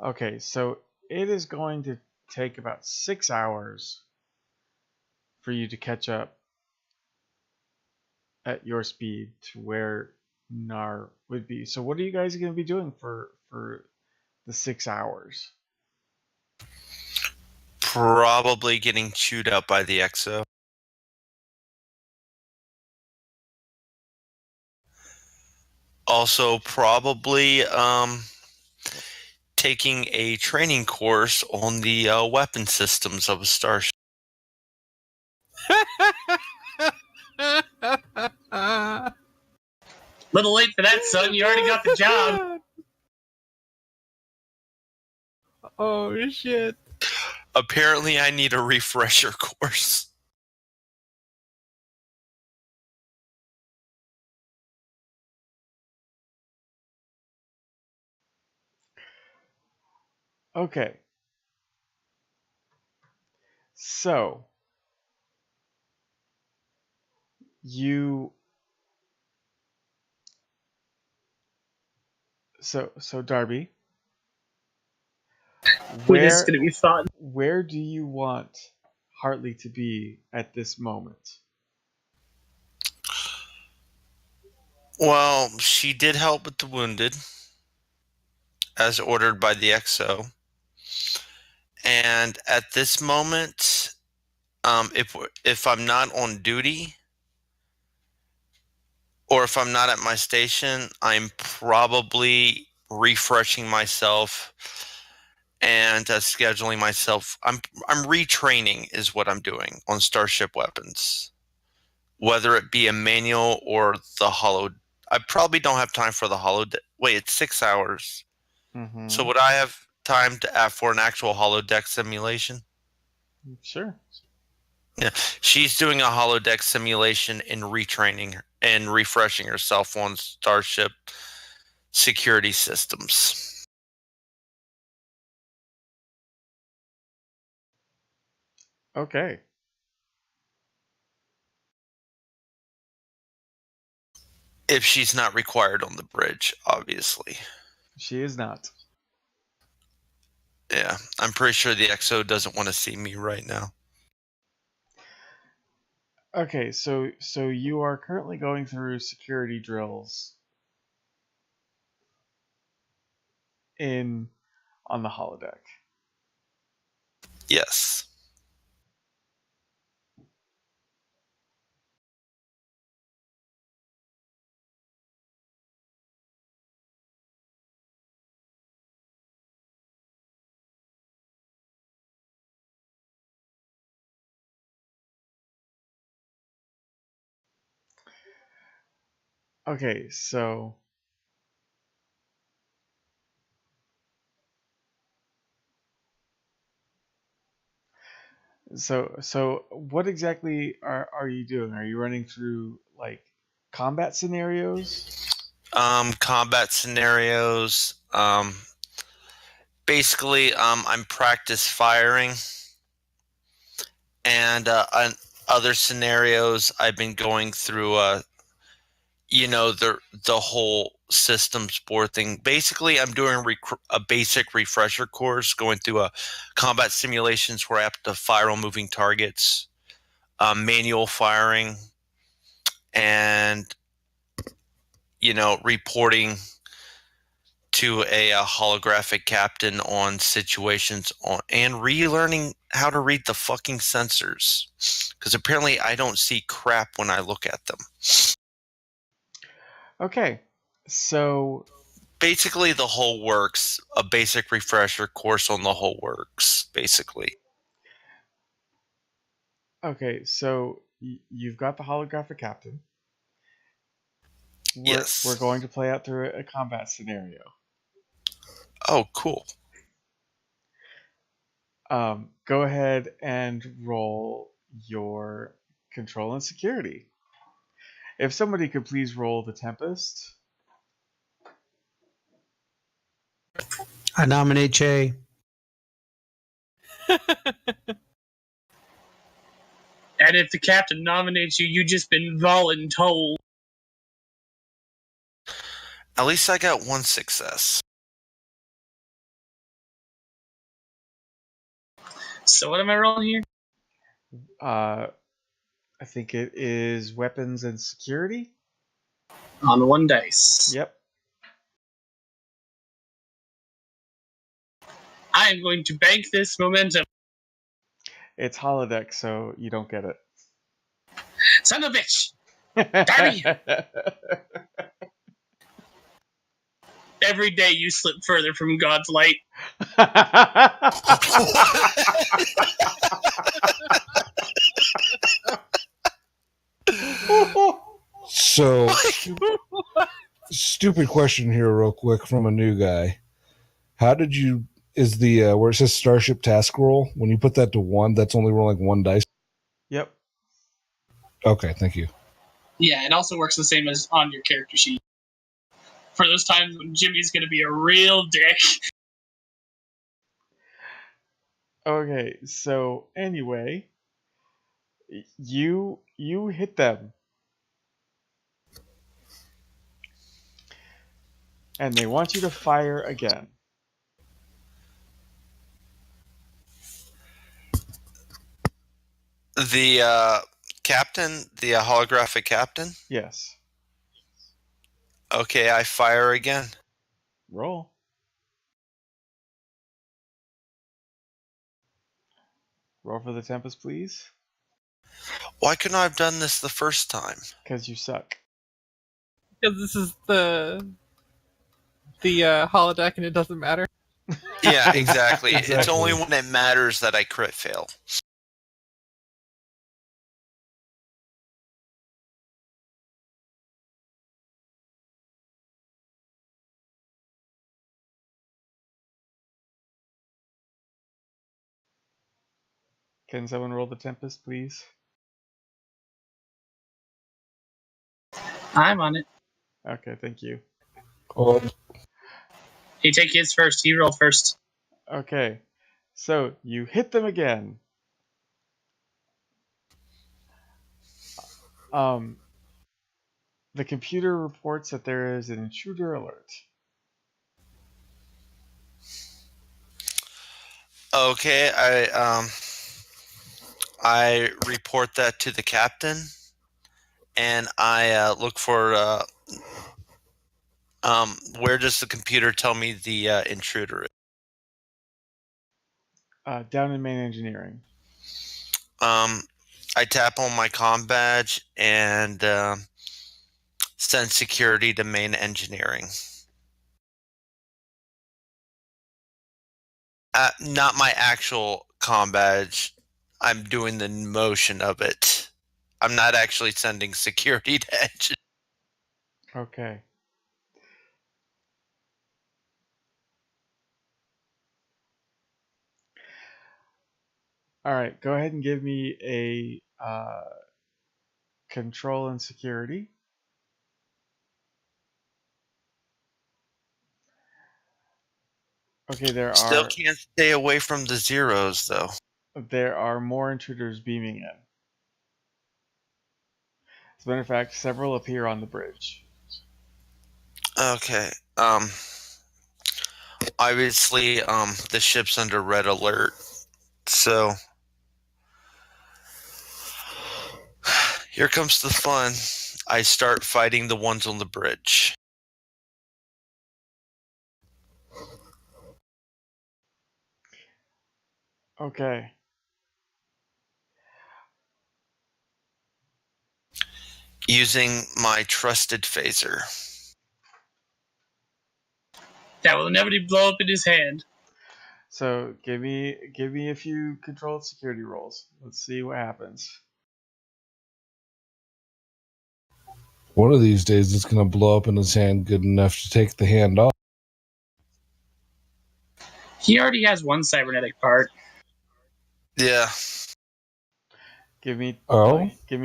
Okay, so it is going to take about 6 hours for you to catch up at your speed to where Nar would be. So what are you guys going to be doing for the 6 hours? Probably getting chewed up by the EXO. Also, probably taking a training course on the weapon systems of a starship. Little late for that, son. You already got the job. Oh shit. Apparently, I need a refresher course. Okay. So you so Darby, Ooh, this is where gonna be fun. where do you want Hartley to be at this moment? Well, she did help with the wounded, as ordered by the EXO. And at this moment, if I'm not on duty or if I'm not at my station, I'm probably refreshing myself and scheduling myself. I'm retraining is what I'm doing on starship weapons, whether it be a manual or the holo. I probably don't have time for the holo. Wait, it's 6 hours. Mm-hmm. So would I have time for an actual holodeck simulation? Sure. Yeah, she's doing a holodeck simulation and retraining and refreshing herself on Starship security systems. Okay. If she's not required on the bridge, obviously. She is not. Yeah, I'm pretty sure the XO doesn't want to see me right now. Okay, so you are currently going through security drills on the holodeck. Yes. Okay, so what exactly are you doing? Are you running through like combat scenarios? Combat scenarios. Basically, I'm practice firing, and on other scenarios, I've been going through the whole systems board thing. Basically, I'm doing a basic refresher course, going through a combat simulations where I have to fire on moving targets, manual firing, and reporting to a holographic captain on situations and relearning how to read the fucking sensors, because apparently I don't see crap when I look at them. Okay, so Basically, the whole works. A basic refresher course on the whole works. Basically, you've got the holographic captain. yes. We're going to play out through a combat scenario. Oh, cool. Go ahead and roll your control and security. If somebody could please roll the Tempest. I nominate Che. And if the captain nominates you, you've just been voluntold. At least I got one success. So what am I rolling here? I think it is weapons and security. On one dice. Yep. I am going to bank this momentum. It's holodeck, so you don't get it. Son of a bitch! Damn you! Every day you slip further from God's light. So, stupid question here, real quick, from a new guy. How did you? Is the where it says Starship Task Roll, when you put that to 1, that's only rolling 1 dice? Yep. Okay, thank you. Yeah, it also works the same as on your character sheet. For those times when Jimmy's going to be a real dick. Okay, so anyway, you hit them. And they want you to fire again. The captain, the holographic captain. Yes. Okay, I fire again. Roll. Roll for the Tempest, please. Why couldn't I have done this the first time? Because you suck. Because this is the holodeck and it doesn't matter. Yeah, exactly. It's Exactly. only when it matters that I crit fail. Can someone roll the Tempest, please? I'm on it. Okay, thank you. Oh, He take his first. He roll first. Okay, so you hit them again. The computer reports that there is an intruder alert. Okay, I report that to the captain, and I look for where does the computer tell me the intruder is? Down in main engineering. I tap on my comm badge and send security to main engineering. Not my actual comm badge. I'm doing the motion of it. I'm not actually sending security to engine. Okay. All right, go ahead and give me a control and security. Okay, Still can't stay away from the zeros, though. there are more intruders beaming in. As a matter of fact, several appear on the bridge. Okay. Obviously, the ship's under red alert, so here comes the fun. I start fighting the ones on the bridge. Okay. Using my trusted phaser. That will inevitably blow up in his hand. So give me a few controlled security rolls. Let's see what happens. one of these days it's going to blow up in his hand good enough to take the hand off. He already has one cybernetic part. Yeah. Give me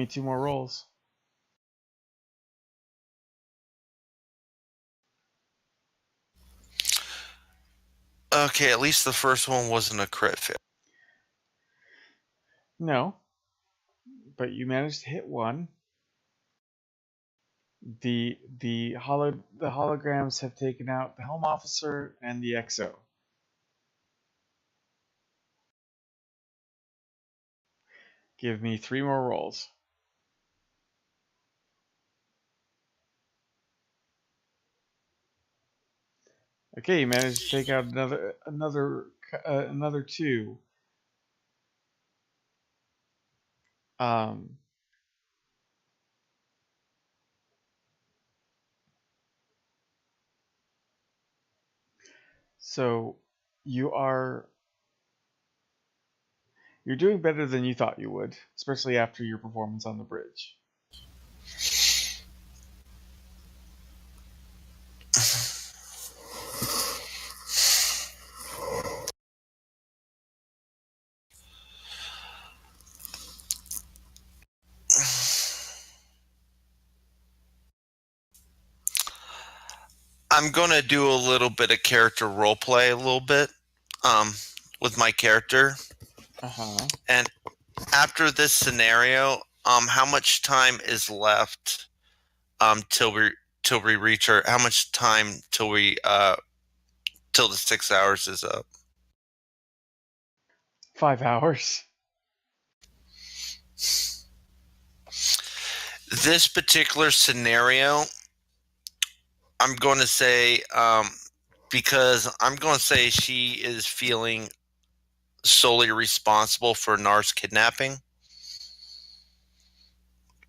two more rolls. Okay, at least the first one wasn't a crit fail. No. But you managed to hit one. The holograms have taken out the helm officer and the XO. Give me 3 more rolls. Okay, you managed to take out another 2. So you're doing better than you thought you would, especially after your performance on the bridge. I'm gonna do a little bit of character role play, a little bit, with my character. And after this scenario, how much time is left, till we reach our? How much time till the 6 hours is up? 5 hours. This particular scenario, I'm going to say, because I'm going to say she is feeling solely responsible for Nar's kidnapping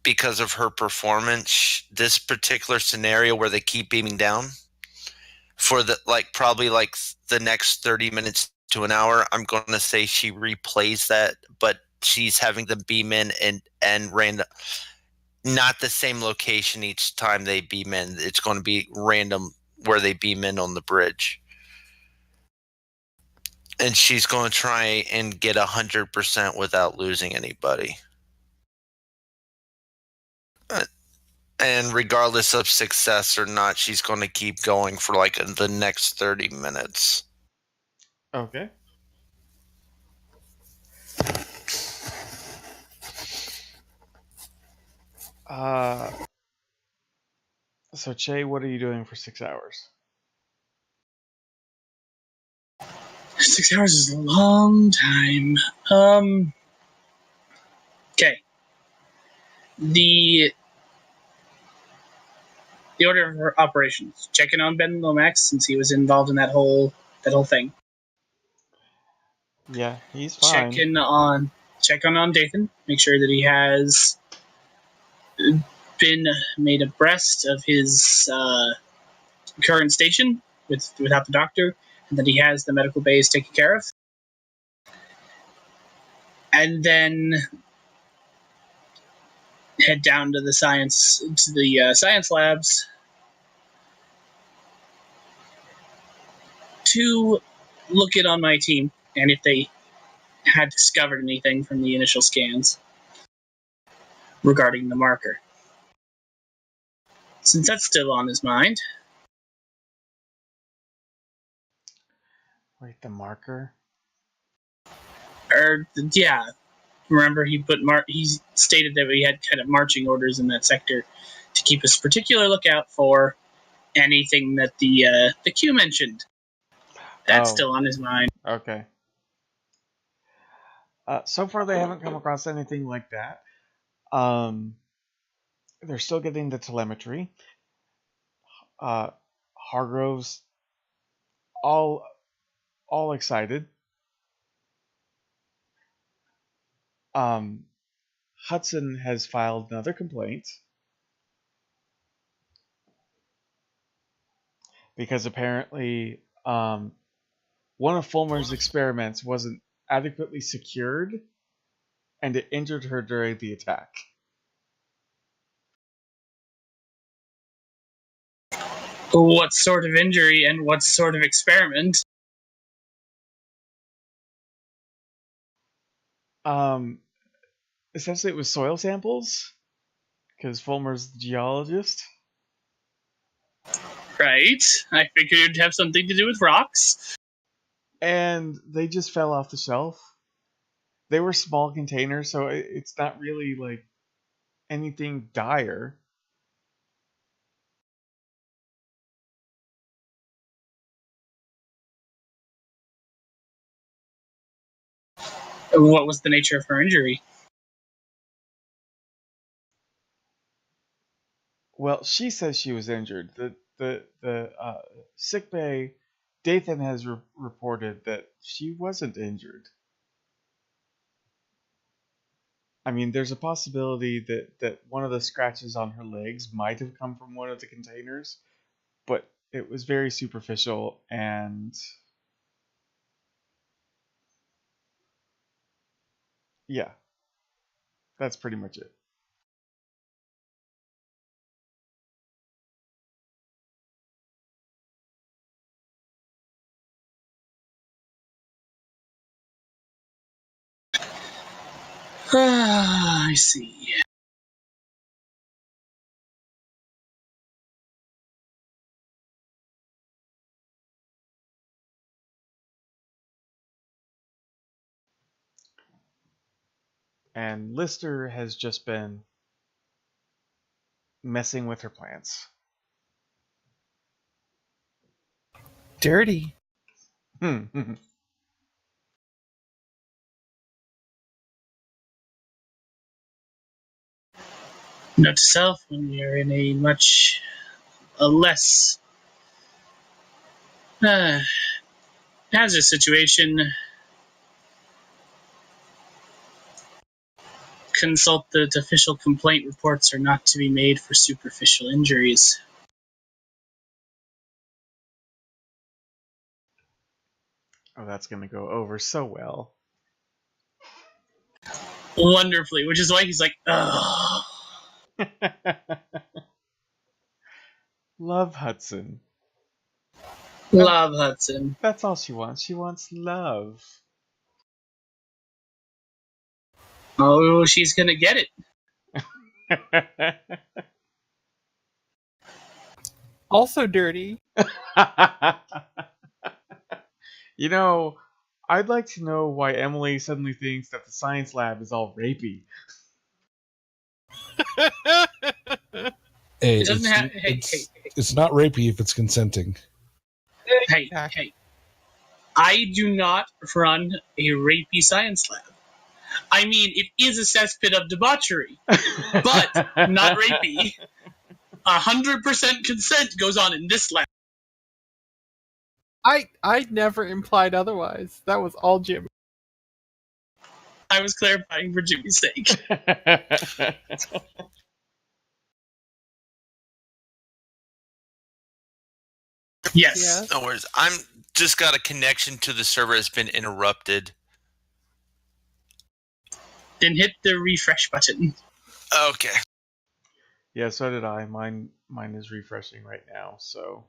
because of her performance. This particular scenario where they keep beaming down for probably the next 30 minutes to an hour, I'm going to say she replays that, but she's having them beam in and random, not the same location each time they beam in. It's going to be random where they beam in on the bridge. and she's going to try and get 100% without losing anybody. And regardless of success or not, she's going to keep going for like the next 30 minutes. Okay. So Che, what are you doing for 6 hours? 6 hours is a long time. Okay. The order of her operations. Checking on Ben Lomax since he was involved in that whole thing. Yeah, he's fine. Checking on Dathan. Make sure that he has been made abreast of his current station without the doctor, and that he has the medical bays taken care of. And then head down to the science labs to look in on my team and if they had discovered anything from the initial scans regarding the marker. Since that's still on his mind. Wait, the marker? Yeah. Remember, he stated that we had kind of marching orders in that sector to keep a particular lookout for anything that the Q mentioned. That's still on his mind. Okay. So far, they haven't come across anything like that. They're still getting the telemetry. Hargrove's all excited. Hudson has filed another complaint because apparently one of Fulmer's experiments wasn't adequately secured, and it injured her during the attack. What sort of injury and what sort of experiment? Essentially, it was soil samples because Fulmer's the geologist. Right. I figured it'd have something to do with rocks. And they just fell off the shelf. They were small containers, so it's not really like anything dire. What was the nature of her injury? Well, she says she was injured. The sick bay, Dathan has reported that she wasn't injured. I mean, there's a possibility that one of the scratches on her legs might have come from one of the containers, but it was very superficial, and yeah, that's pretty much it. I see. And Lister has just been messing with her plants. Dirty. Note Note to self, when you're in a much less hazardous situation, consult the official complaint reports are not to be made for superficial injuries. Oh, that's going to go over so well. Wonderfully, which is why he's like, ugh. Love Hudson. Love, Hudson. That's all she wants. She wants love. Oh, she's gonna get it. Also dirty. You know, I'd like to know why Emily suddenly thinks that the science lab is all rapey. Hey, It doesn't have. Hey, it's not rapey if it's consenting. hey. I do not run a rapey science lab. I mean, it is a cesspit of debauchery, but not rapey. 100% consent goes on in this lab. I never implied otherwise. That was all Jim. I was clarifying for Jimmy's sake. Yes. No worries. I'm just got a connection to the server has been interrupted. Then hit the refresh button. Okay. Yeah, so did I. Mine is refreshing right now, so.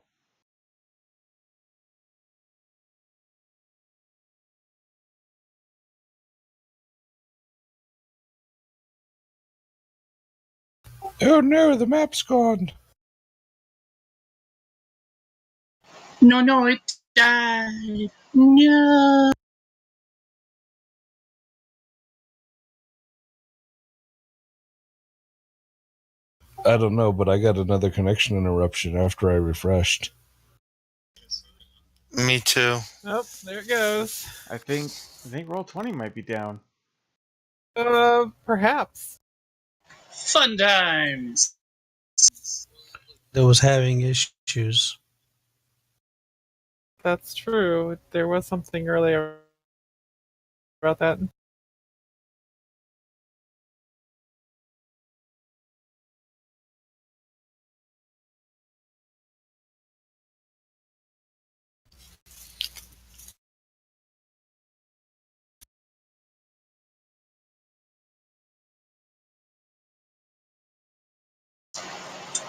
Oh no, the map's gone. No, it died. No. I don't know, but I got another connection interruption after I refreshed. Me too. Oh, there it goes. I think Roll20 might be down. Perhaps. Fun times. That was having issues. That's true. There was something earlier about that.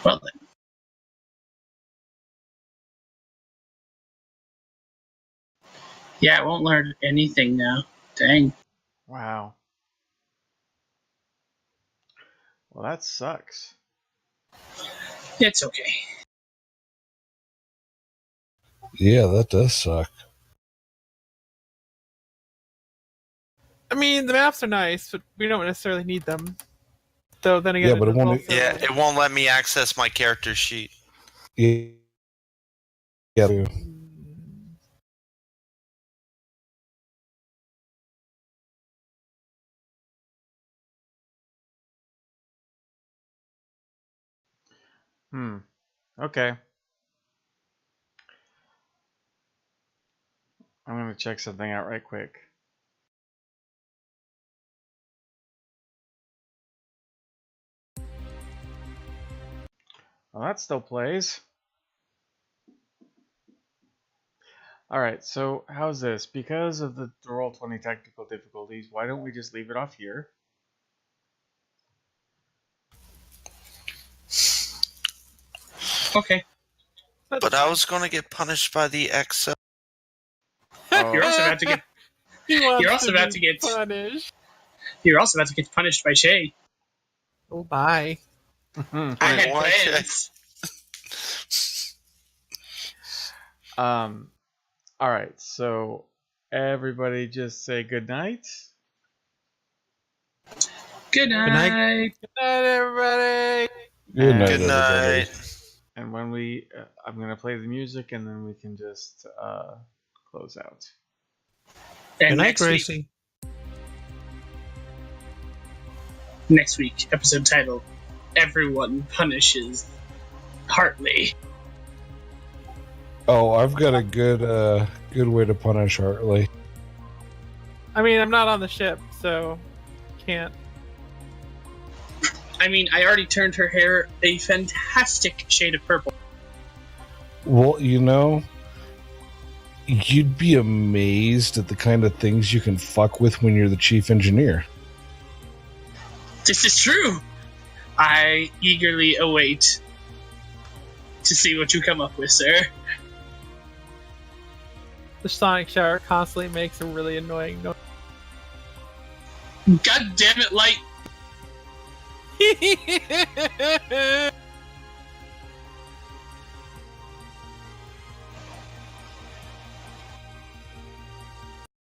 Well then. Yeah, it won't learn anything now. Dang. Wow. Well, that sucks. It's okay. Yeah, that does suck. I mean, the maps are nice, but we don't necessarily need them. Though then again, Yeah, but it won't- also- Yeah, it won't let me access my character sheet. Yeah. Okay. I'm gonna check something out right quick. Well, that still plays. Alright, so how's this? Because of the Roll20 technical difficulties, why don't we just leave it off here? Okay. But I was going to get punished by the XO. You're also about to get. He wants You're also to about be to get. punished. You're also about to get punished by Shay. Oh, bye. I had why, Shay? plans. Alright, so everybody just say good night. Good night. Good night, everybody. Good night, Good everybody. night. And when we, I'm gonna play the music, and then we can just close out. And Good night, next week, Gracie. next week, episode title: Everyone Punishes Hartley. Oh, I've got a good way to punish Hartley. I mean, I'm not on the ship, so can't. I mean, I already turned her hair a fantastic shade of purple. Well, you know, you'd be amazed at the kind of things you can fuck with when you're the chief engineer. This is true. I eagerly await to see what you come up with, sir. The sonic shower constantly makes a really annoying noise. God damn it, Light!